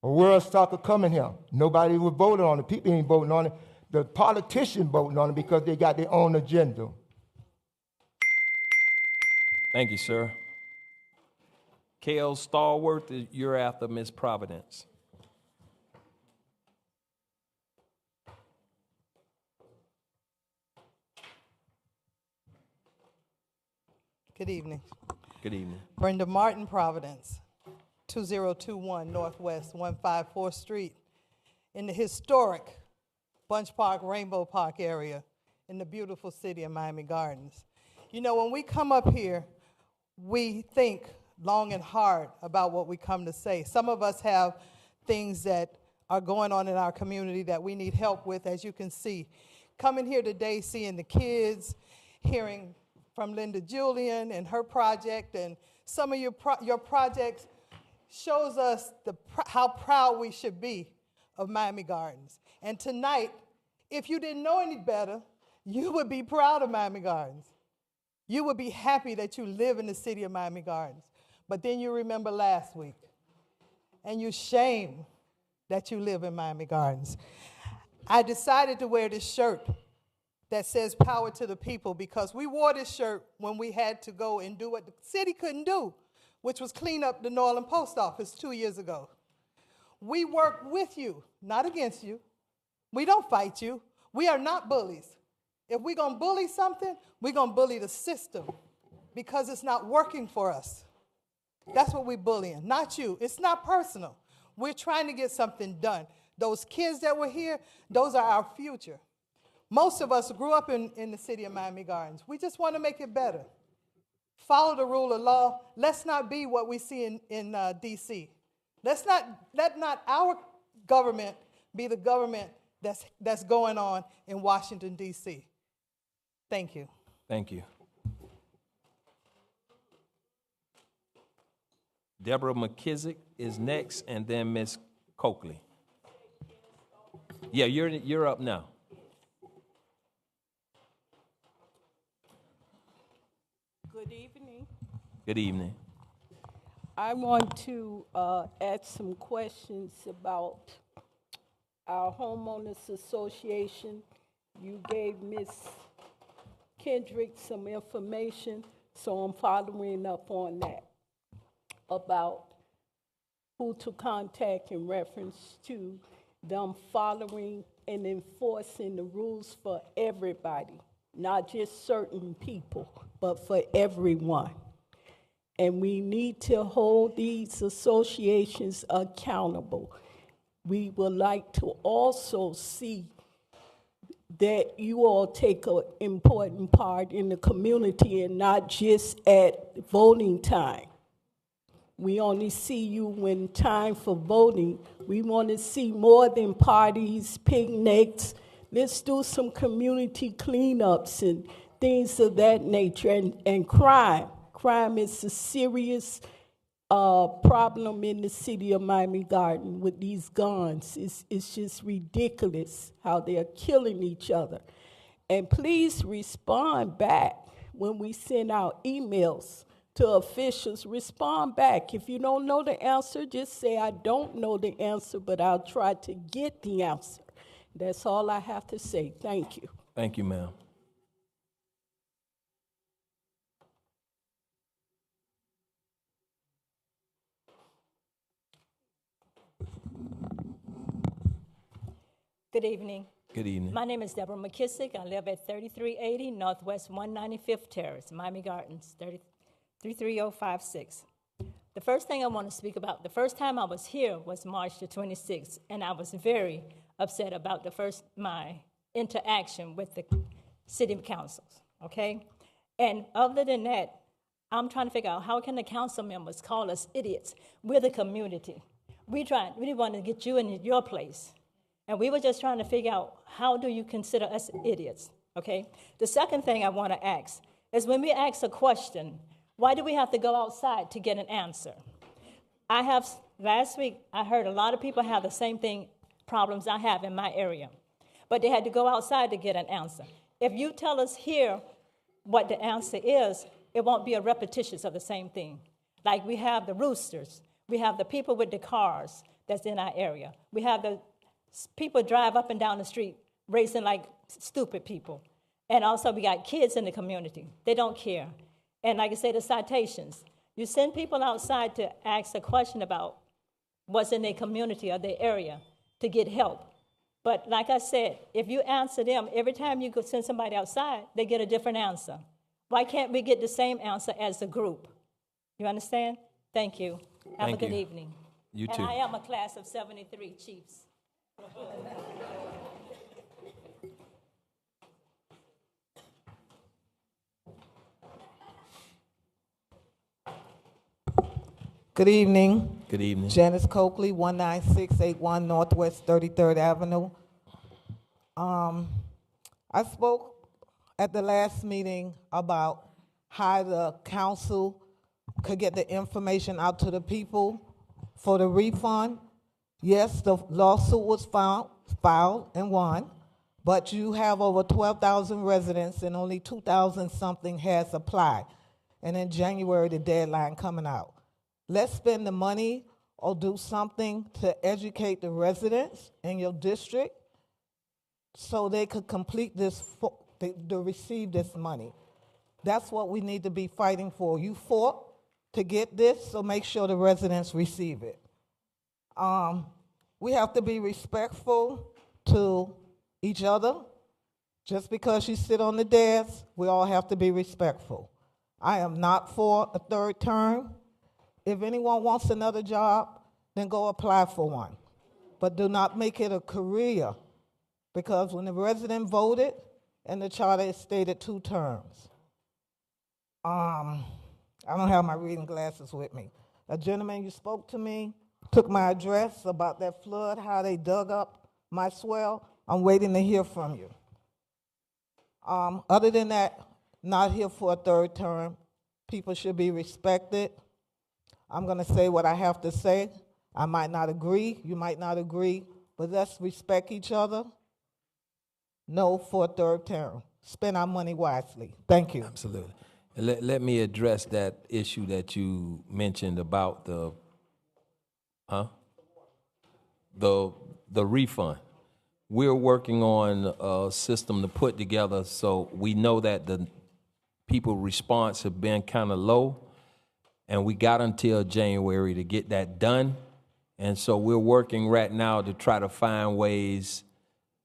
World Soccer coming here. Nobody would vote on it. People ain't voting on it. The politicians voting on it because they got their own agenda. Thank you, sir. K.L. Stallworth, you're after Miss Providence. Good evening. Good evening. Brenda Martin, Providence, 2021 Northwest 154th Street, in the historic Bunch Park, Rainbow Park area in the beautiful city of Miami Gardens. You know, when we come up here, we think long and hard about what we come to say. Some of us have things that are going on in our community that we need help with, as you can see. Coming here today, seeing the kids, hearing from Linda Julian and her project, and some of your projects shows us how proud we should be of Miami Gardens. And tonight, if you didn't know any better, you would be proud of Miami Gardens. You would be happy that you live in the city of Miami Gardens. But then you remember last week, and you shame that you live in Miami Gardens. I decided to wear this shirt that says power to the people because we wore this shirt when we had to go and do what the city couldn't do, which was clean up the Norland Post Office 2 years ago. We work with you, not against you. We don't fight you. We are not bullies. If we're going to bully something, we're going to bully the system because it's not working for us. That's what we're bullying, not you. It's not personal. We're trying to get something done. Those kids that were here, those are our future. Most of us grew up in the city of Miami Gardens. We just want to make it better. Follow the rule of law. Let's not be what we see in D.C. Let not our government be the government that's going on in Washington, D.C. Thank you. Thank you. Deborah McKissick is next, and then Miss Coakley. Yeah, you're up now. Good evening. Good evening. I want to ask some questions about our homeowners association. You gave Ms. Kendrick some information, so I'm following up on that about who to contact in reference to them following and enforcing the rules for everybody, not just certain people, but for everyone. And we need to hold these associations accountable. We would like to also see that you all take an important part in the community and not just at voting time. We only see you when time for voting. We want to see more than parties, picnics. Let's do some community cleanups and things of that nature. And crime. Crime is a serious problem in the city of Miami Gardens with these guns. It's just ridiculous how they're killing each other. And please respond back when we send out emails to officials. Respond back. If you don't know the answer, just say, I don't know the answer, but I'll try to get the answer. That's all I have to say. Thank you. Thank you, ma'am. Good evening. Good evening. My name is Deborah McKissick. I live at 3380 Northwest 195th Terrace, Miami Gardens, 33056. The first thing I want to speak about, the first time I was here was March the 26th, and I was very upset about my interaction with the city councils, okay? And other than that, I'm trying to figure out how can the council members call us idiots? We're the community. We want to get you in your place. And we were just trying to figure out how do you consider us idiots, okay? The second thing I want to ask is when we ask a question, why do we have to go outside to get an answer? Last week, I heard a lot of people have the same problems I have in my area, but they had to go outside to get an answer. If you tell us here what the answer is, it won't be a repetition of the same thing. Like we have the roosters, we have the people with the cars that's in our area. We have the people drive up and down the street racing like stupid people. And also we got kids in the community. They don't care. And like I say, the citations. You send people outside to ask a question about what's in their community or their area to get help. But like I said, if you answer them, every time you go send somebody outside, they get a different answer. Why can't we get the same answer as a group? You understand? Thank you. Have a good evening. You too. And I am a class of 73 chiefs. Good evening. Good evening. Janice Coakley, 19681 Northwest 33rd Avenue. I spoke at the last meeting about how the council could get the information out to the people for the refund. Yes, the lawsuit was filed and won, but you have over 12,000 residents and only 2,000 something has applied. And in January, the deadline coming out. Let's spend the money or do something to educate the residents in your district so they could complete this, to receive this money. That's what we need to be fighting for. You fought to get this, so make sure the residents receive it. We have to be respectful to each other. Just because you sit on the desk, we all have to be respectful. I am not for a third term. If anyone wants another job, then go apply for one. But do not make it a career, because when the resident voted, and the charter is stated 2 terms. I don't have my reading glasses with me. A gentleman, you spoke to me, took my address about that flood, how they dug up my swell. I'm waiting to hear from you. Other than that, not here for a third term. People should be respected. I'm going to say what I have to say. I might not agree, you might not agree, but let's respect each other. No for a third term. Spend our money wisely. Thank you. Absolutely. Let me address that issue that you mentioned about the refund. We're working on a system to put together so we know that the people response have been kind of low, and we got until January to get that done. And so we're working right now to try to find ways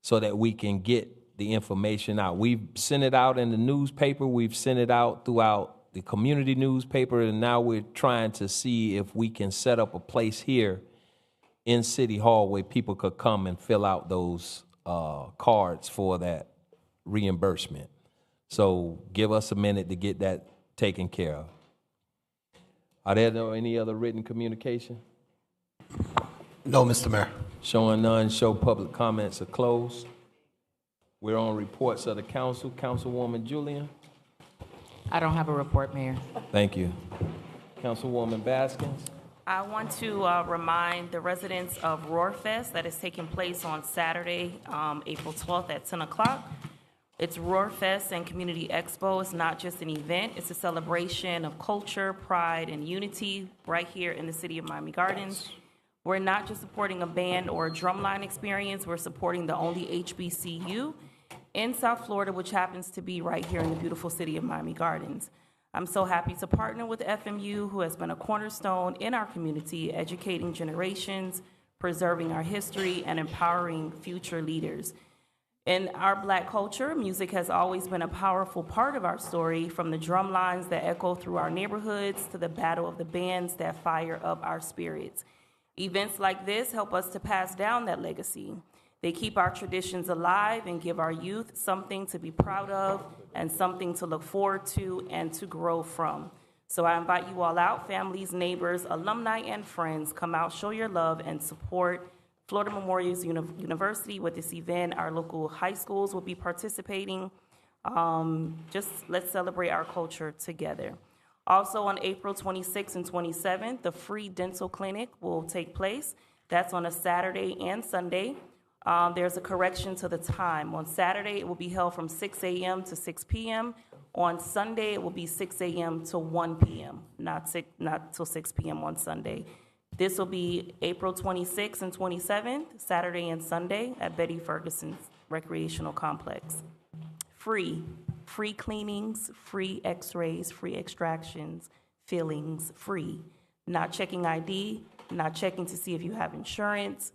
so that we can get the information out. We've sent it out in the newspaper, we've sent it out throughout the community newspaper, and now we're trying to see if we can set up a place here in City Hall where people could come and fill out those cards for that reimbursement. So give us a minute to get that taken care of. Are there any other written communication? No, Mr. Mayor. Showing none, show public comments are closed. We're on reports of the council. Councilwoman Julian. I don't have a report, Mayor. Thank you. Councilwoman Baskins. I want to remind the residents of Roarfest that is taking place on Saturday, April 12th at 10 o'clock. It's Roarfest and Community Expo. It's not just an event. It's a celebration of culture, pride, and unity right here in the city of Miami Gardens. We're not just supporting a band or a drumline experience. We're supporting the only HBCU in South Florida, which happens to be right here in the beautiful city of Miami Gardens. I'm so happy to partner with FMU, who has been a cornerstone in our community, educating generations, preserving our history, and empowering future leaders. In our Black culture, music has always been a powerful part of our story, from the drum lines that echo through our neighborhoods to the battle of the bands that fire up our spirits. Events like this help us to pass down that legacy. They keep our traditions alive and give our youth something to be proud of and something to look forward to and to grow from. So I invite you all out, families, neighbors, alumni, and friends. Come out, show your love, and support Florida Memorial University with this event. Our local high schools will be participating. Just let's celebrate our culture together. Also on April 26th and 27th, the free dental clinic will take place. That's on a Saturday and Sunday. There's a correction to the time. On Saturday, it will be held from 6 a.m. to 6 p.m. On Sunday, it will be 6 a.m. to 1 p.m., not till 6 p.m. on Sunday. This will be April 26th and 27th, Saturday and Sunday, at Betty Ferguson's Recreational Complex. Free cleanings, free x-rays, free extractions, fillings, free. Not checking ID, not checking to see if you have insurance,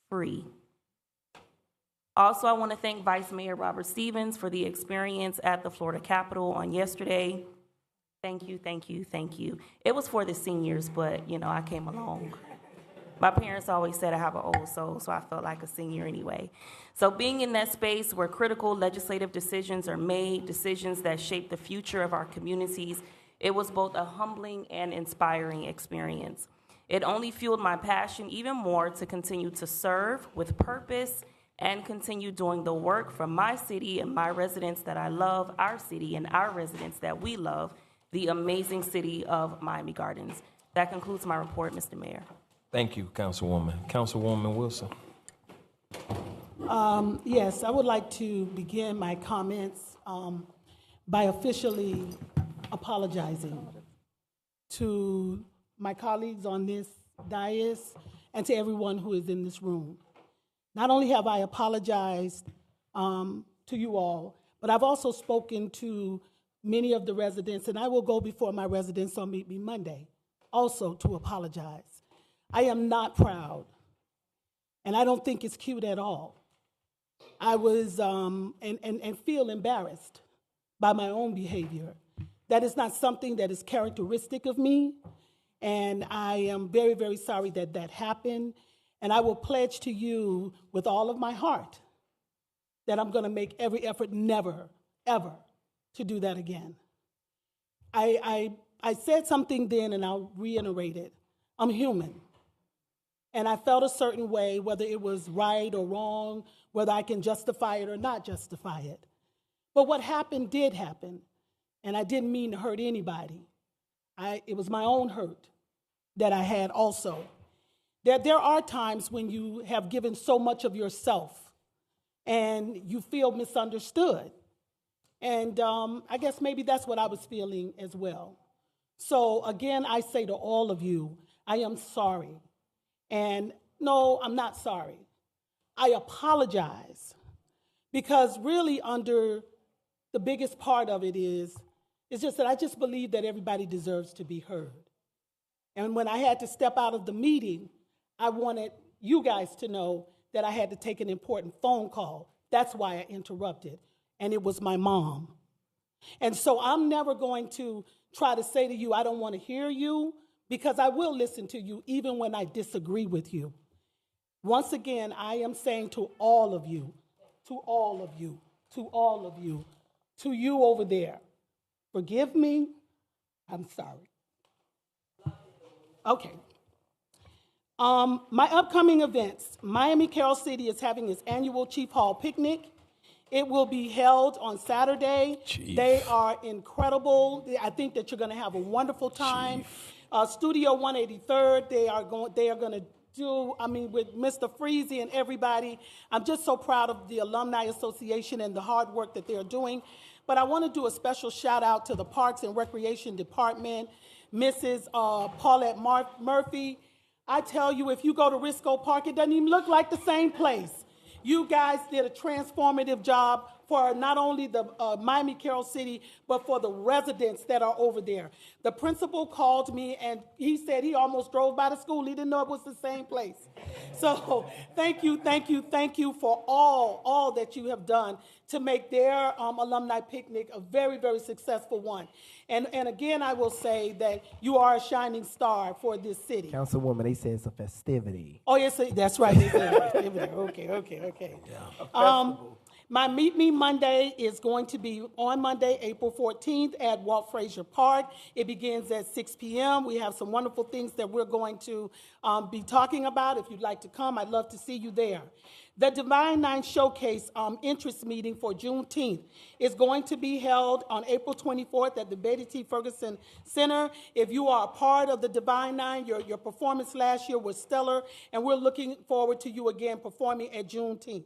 free. Also, I want to thank Vice Mayor Robert Stevens for the experience at the Florida Capitol on yesterday. Thank you, thank you, thank you. It was for the seniors, but, you know, I came along. My parents always said I have an old soul, so I felt like a senior anyway. So being in that space where critical legislative decisions are made, decisions that shape the future of our communities, it was both a humbling and inspiring experience. It only fueled my passion even more to continue to serve with purpose and continue doing the work for my city and my residents that I love, our city and our residents that we love, the amazing city of Miami Gardens. That concludes my report, Mr. Mayor. Thank you, Councilwoman. Councilwoman Wilson. Yes, I would like to begin my comments by officially apologizing to my colleagues on this dais and to everyone who is in this room. Not only have I apologized to you all, but I've also spoken to many of the residents, and I will go before my residents on Meet Me Monday also to apologize. I am not proud, and I don't think it's cute at all. I was and feel embarrassed by my own behavior. That is not something that is characteristic of me, and I am very, very sorry that that happened. And I will pledge to you with all of my heart that I'm going to make every effort never, ever to do that again. I said something then, and I'll reiterate it. I'm human. And I felt a certain way, whether it was right or wrong, whether I can justify it or not justify it. But what happened did happen, and I didn't mean to hurt anybody. It was my own hurt that I had also. There are times when you have given so much of yourself and you feel misunderstood. And I guess maybe that's what I was feeling as well. So again, I say to all of you, I am sorry. And no, I'm not sorry. I apologize because really under the biggest part of it is just that I just believe that everybody deserves to be heard. And when I had to step out of the meeting, I wanted you guys to know that I had to take an important phone call. That's why I interrupted. And it was my mom. And so I'm never going to try to say to you, I don't want to hear you, because I will listen to you even when I disagree with you. Once again, I am saying to all of you, to all of you, to all of you, to you over there, forgive me, I'm sorry. Okay. My upcoming events, Miami Carol City is having its annual Chief Hall picnic. It will be held on Saturday. Chief. They are incredible. I think that you're going to have a wonderful time. Studio 183rd, they are going to do, with Mr. Freezy and everybody. I'm just so proud of the Alumni Association and the hard work that they're doing. But I want to do a special shout out to the Parks and Recreation Department, Mrs. Paulette Murphy. I tell you, if you go to Risco Park, it doesn't even look like the same place. You guys did a transformative job for not only the Miami Carroll City, but for the residents that are over there. The principal called me and he said he almost drove by the school. He didn't know it was the same place. So thank you for all that you have done to make their alumni picnic a very, very successful one. And again, I will say that you are a shining star for this city. Councilwoman, they said it's a festivity. Oh, yes, that's right. They said festivity. Okay. My Meet Me Monday is going to be on Monday, April 14th at Walt Frazier Park. It begins at 6 p.m. We have some wonderful things that we're going to be talking about. If you'd like to come, I'd love to see you there. The Divine Nine Showcase interest meeting for Juneteenth is going to be held on April 24th at the Betty T. Ferguson Center. If you are a part of the Divine Nine, your performance last year was stellar, and we're looking forward to you again performing at Juneteenth.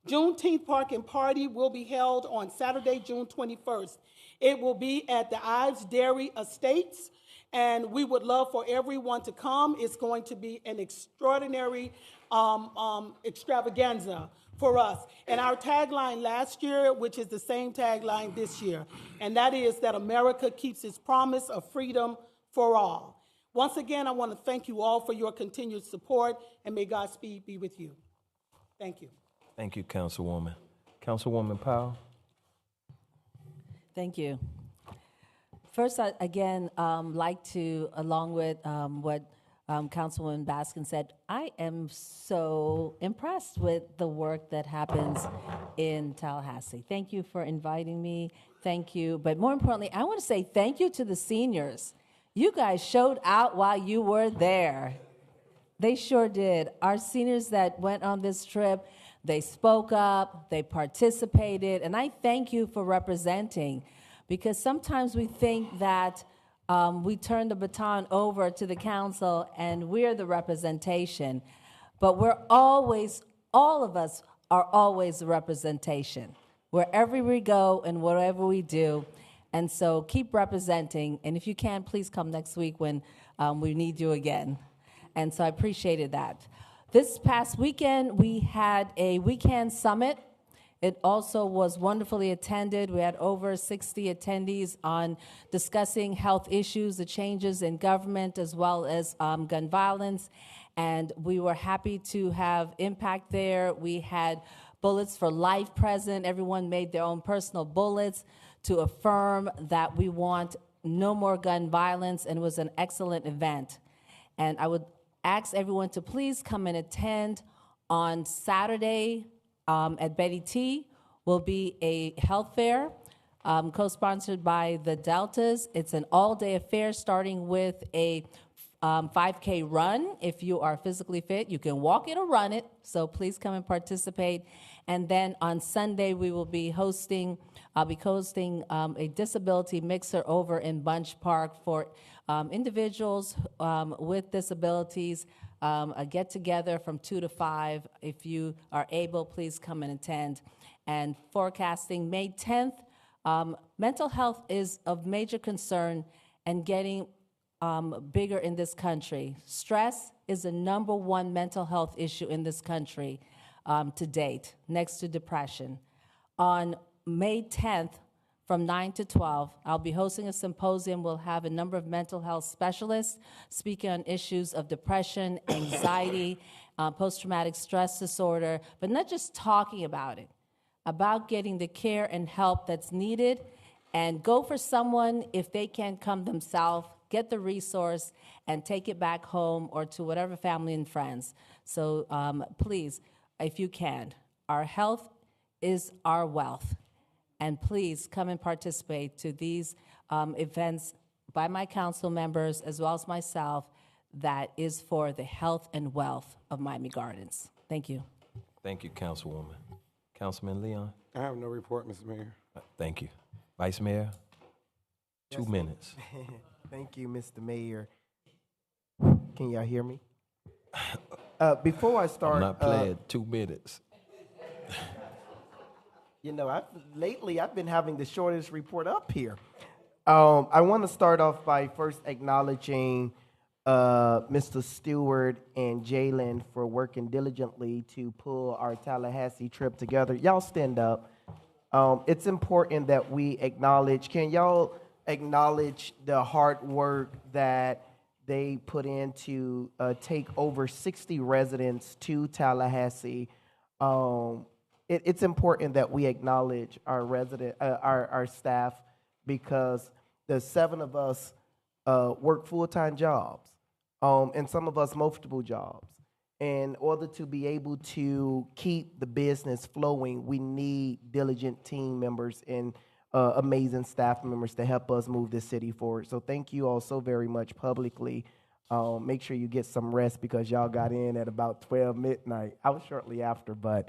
Juneteenth Park and Party will be held on Saturday, June 21st. It will be at the Ives Dairy Estates, and we would love for everyone to come. It's going to be an extraordinary extravaganza for us. And our tagline last year, which is the same tagline this year, and that is that America keeps its promise of freedom for all. Once again, I want to thank you all for your continued support, and may Godspeed be with you. Thank you. Thank you, Councilwoman. Councilwoman Powell. Thank you. First, I again like to, along with what Councilwoman Baskin said, I am so impressed with the work that happens in Tallahassee. Thank you for inviting me. Thank you. But more importantly, I want to say thank you to the seniors. You guys showed out while you were there. They sure did. Our seniors that went on this trip, they spoke up, they participated, and I thank you for representing, because sometimes we think that we turn the baton over to the council and we're the representation, but we're always, all of us are always the representation, wherever we go and whatever we do. And so keep representing, and if you can, please come next week when we need you again. And so I appreciated that. This past weekend, we had a weekend summit. It also was wonderfully attended. We had over 60 attendees on discussing health issues, the changes in government, as well as gun violence. And we were happy to have impact there. We had bullets for life present. Everyone made their own personal bullets to affirm that we want no more gun violence, and it was an excellent event. And I would ask everyone to please come and attend. On Saturday at Betty T will be a health fair co-sponsored by the Deltas. It's an all-day affair starting with a 5K run. If you are physically fit, you can walk it or run it, so please come and participate. And then on Sunday, we will be hosting, I'll be hosting a disability mixer over in Bunch Park for individuals with disabilities, a get-together from 2 to 5. If you are able, please come and attend. And forecasting May 10th, mental health is of major concern and getting bigger in this country. Stress is the #1 mental health issue in this country to date, next to depression. On May 10th, from 9 to 12, I'll be hosting a symposium. We'll have a number of mental health specialists speaking on issues of depression, anxiety, post-traumatic stress disorder, but not just talking about it, about getting the care and help that's needed, and go for someone if they can't come themselves, get the resource, and take it back home or to whatever family and friends. So please, if you can, our health is our wealth. And please come and participate to these events by my council members as well as myself that is for the health and wealth of Miami Gardens. Thank you. Thank you, Councilwoman. Councilman Leon. I have no report, Mr. Mayor. Thank you. Vice Mayor, 2 minutes. Thank you, Mr. Mayor. Can y'all hear me? Before I start, I'm not playing 2 minutes. You know, lately I've been having the shortest report up here. I want to start off by first acknowledging Mr. Stewart and Jalen for working diligently to pull our Tallahassee trip together. Y'all stand up. It's important that we acknowledge, can y'all acknowledge the hard work that they put in to take over 60 residents to Tallahassee? It's important that we acknowledge our our staff, because the 7 of us work full-time jobs, and some of us multiple jobs. In order to be able to keep the business flowing, we need diligent team members and amazing staff members to help us move this city forward. So thank you all so very much publicly. Make sure you get some rest, because y'all got in at about 12 midnight. I was shortly after, but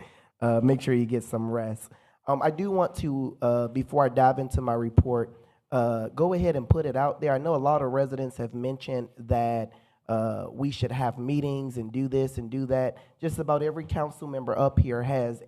make sure you get some rest. I do want to, before I dive into my report, go ahead and put it out there. I know a lot of residents have mentioned that we should have meetings and do this and do that. Just about every council member up here has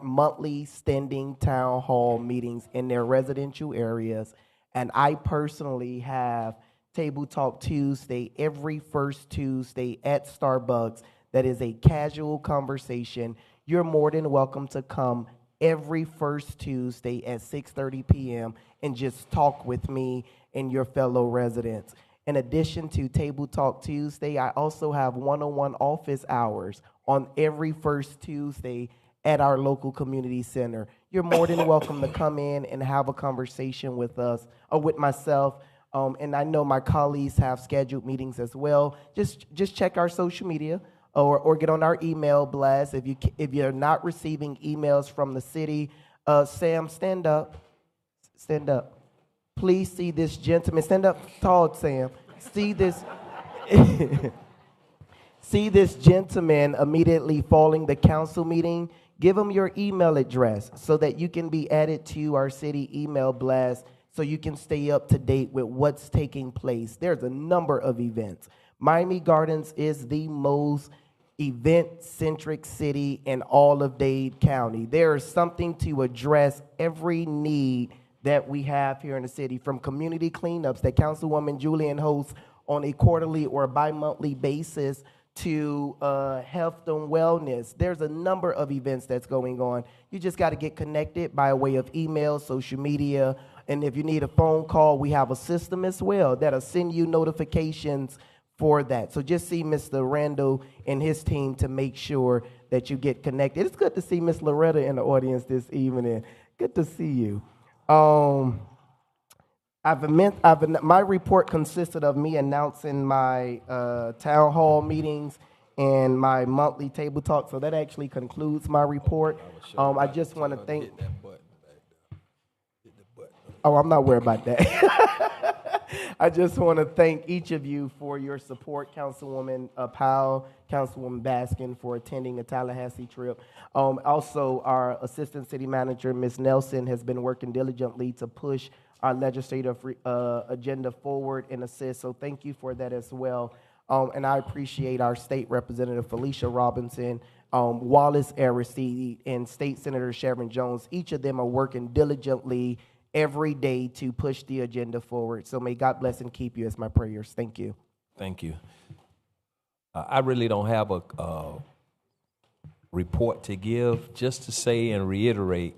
monthly standing town hall meetings in their residential areas. And I personally have Table Talk Tuesday every first Tuesday at Starbucks. That is a casual conversation. You're more than welcome to come every first Tuesday at 6:30 p.m. and just talk with me and your fellow residents. In addition to Table Talk Tuesday, I also have one-on-one office hours on every first Tuesday at our local community center. You're more than welcome to come in and have a conversation with us or with myself. And I know my colleagues have scheduled meetings as well. Just check our social media or get on our email blast. If you're not receiving emails from the city, Sam, stand up. Stand up. Please see this gentleman. Stand up tall, Sam. See this. See this gentleman immediately following the council meeting. Give him your email address so that you can be added to our city email blast, so you can stay up to date with what's taking place. There's a number of events. Miami Gardens is the most event-centric city in all of Dade County. There is something to address every need that we have here in the city, from community cleanups that Councilwoman Julian hosts on a quarterly or bi-monthly basis to health and wellness. There's a number of events that's going on. You just got to get connected by way of email, social media, and if you need a phone call, we have a system as well that'll send you notifications for that. So just see Mr. Randall and his team to make sure that you get connected. It's good to see Miss Loretta in the audience this evening. Good to see you. My report consisted of me announcing my town hall meetings and my monthly table talk. So that actually concludes my report. I just want to thank. Oh, I'm not worried about that. I just want to thank each of you for your support, Councilwoman Powell, Councilwoman Baskin, for attending a Tallahassee trip. Also, our Assistant City Manager, Ms. Nelson, has been working diligently to push our legislative agenda forward and assist. So thank you for that as well. And I appreciate our State Representative Felicia Robinson, Wallace Aristide, and State Senator Sharon Jones. Each of them are working diligently every day to push the agenda forward. So may God bless and keep you as my prayers. Thank you. Thank you. I really don't have a report to give, just to say and reiterate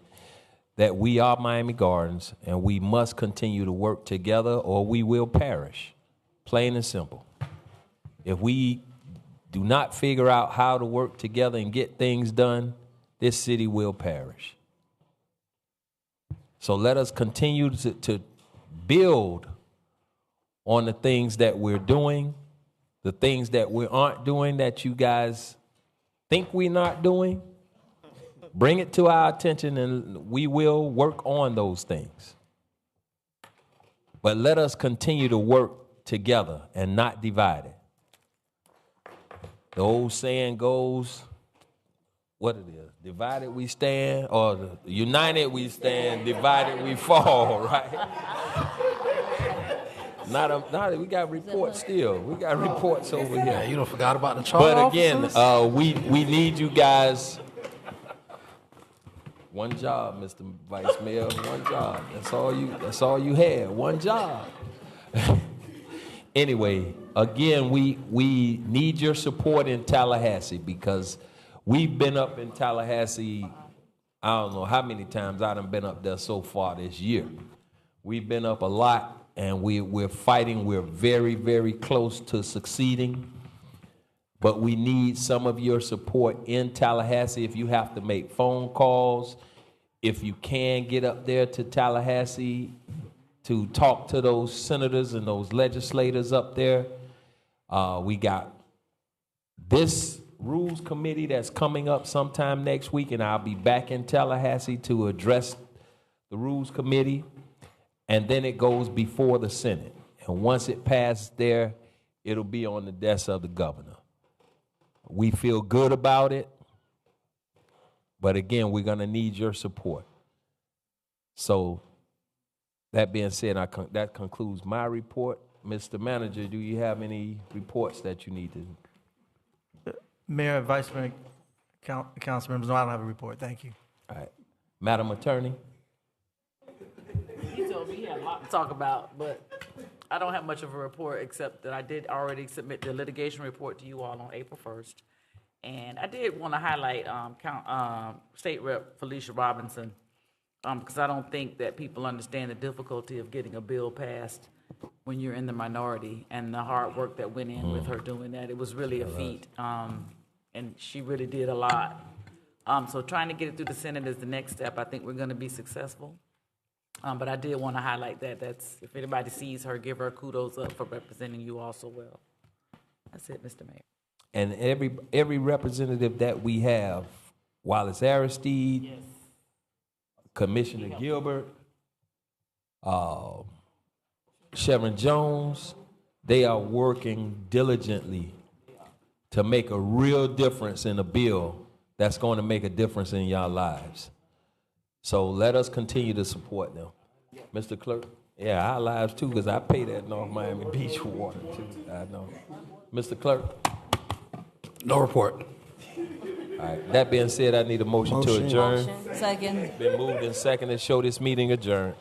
that we are Miami Gardens and we must continue to work together or we will perish. Plain and simple. If we do not figure out how to work together and get things done, this city will perish. So let us continue to build on the things that we're doing, the things that we aren't doing that you guys think we're not doing. Bring it to our attention and we will work on those things. But let us continue to work together and not divided. The old saying goes, what it is, divided we stand, or united we stand, divided we fall, right? We got reports still. We got reports over here. Yeah, you don't forgot about the charge. But again, we need you guys. One job, Mr. Vice Mayor, one job. That's all you had, one job. Anyway, again, we need your support in Tallahassee, because we've been up in Tallahassee I don't know how many times I done been up there so far this year. We've been up a lot, and we're fighting. We're very, very close to succeeding. But we need some of your support in Tallahassee. If you have to make phone calls, if you can get up there to Tallahassee to talk to those senators and those legislators up there. We got this Rules Committee that's coming up sometime next week, and I'll be back in Tallahassee to address the Rules Committee, and then it goes before the Senate. And once it passes there, it'll be on the desk of the governor. We feel good about it, but again, we're going to need your support. So that being said, that concludes my report. Mr. Manager, do you have any reports that you need to? Mayor, Vice Mayor, council members, no, I don't have a report. Thank you. All right. Madam Attorney? He told me he had a lot to talk about, but I don't have much of a report except that I did already submit the litigation report to you all on April 1st. And I did want to highlight State Rep Felicia Robinson, because I don't think that people understand the difficulty of getting a bill passed when you're in the minority, and the hard work that went in with her doing that. It was really a feat, and she really did a lot. So trying to get it through the Senate is the next step. I think we're going to be successful. But I did want to highlight that. That's, if anybody sees her, give her kudos up for representing you all so well. That's it, Mr. Mayor. And every representative that we have, Wallace Aristide, yes. Commissioner Gilbert, Sharon Jones, they are working diligently to make a real difference in a bill that's going to make a difference in y'all lives. So let us continue to support them. Mr. Clerk? Yeah, our lives too, because I pay that North Miami Beach water too. I know. Mr. Clerk? No report. All right. That being said, I need a motion to adjourn. Second. Been moved and seconded. Show this meeting adjourned.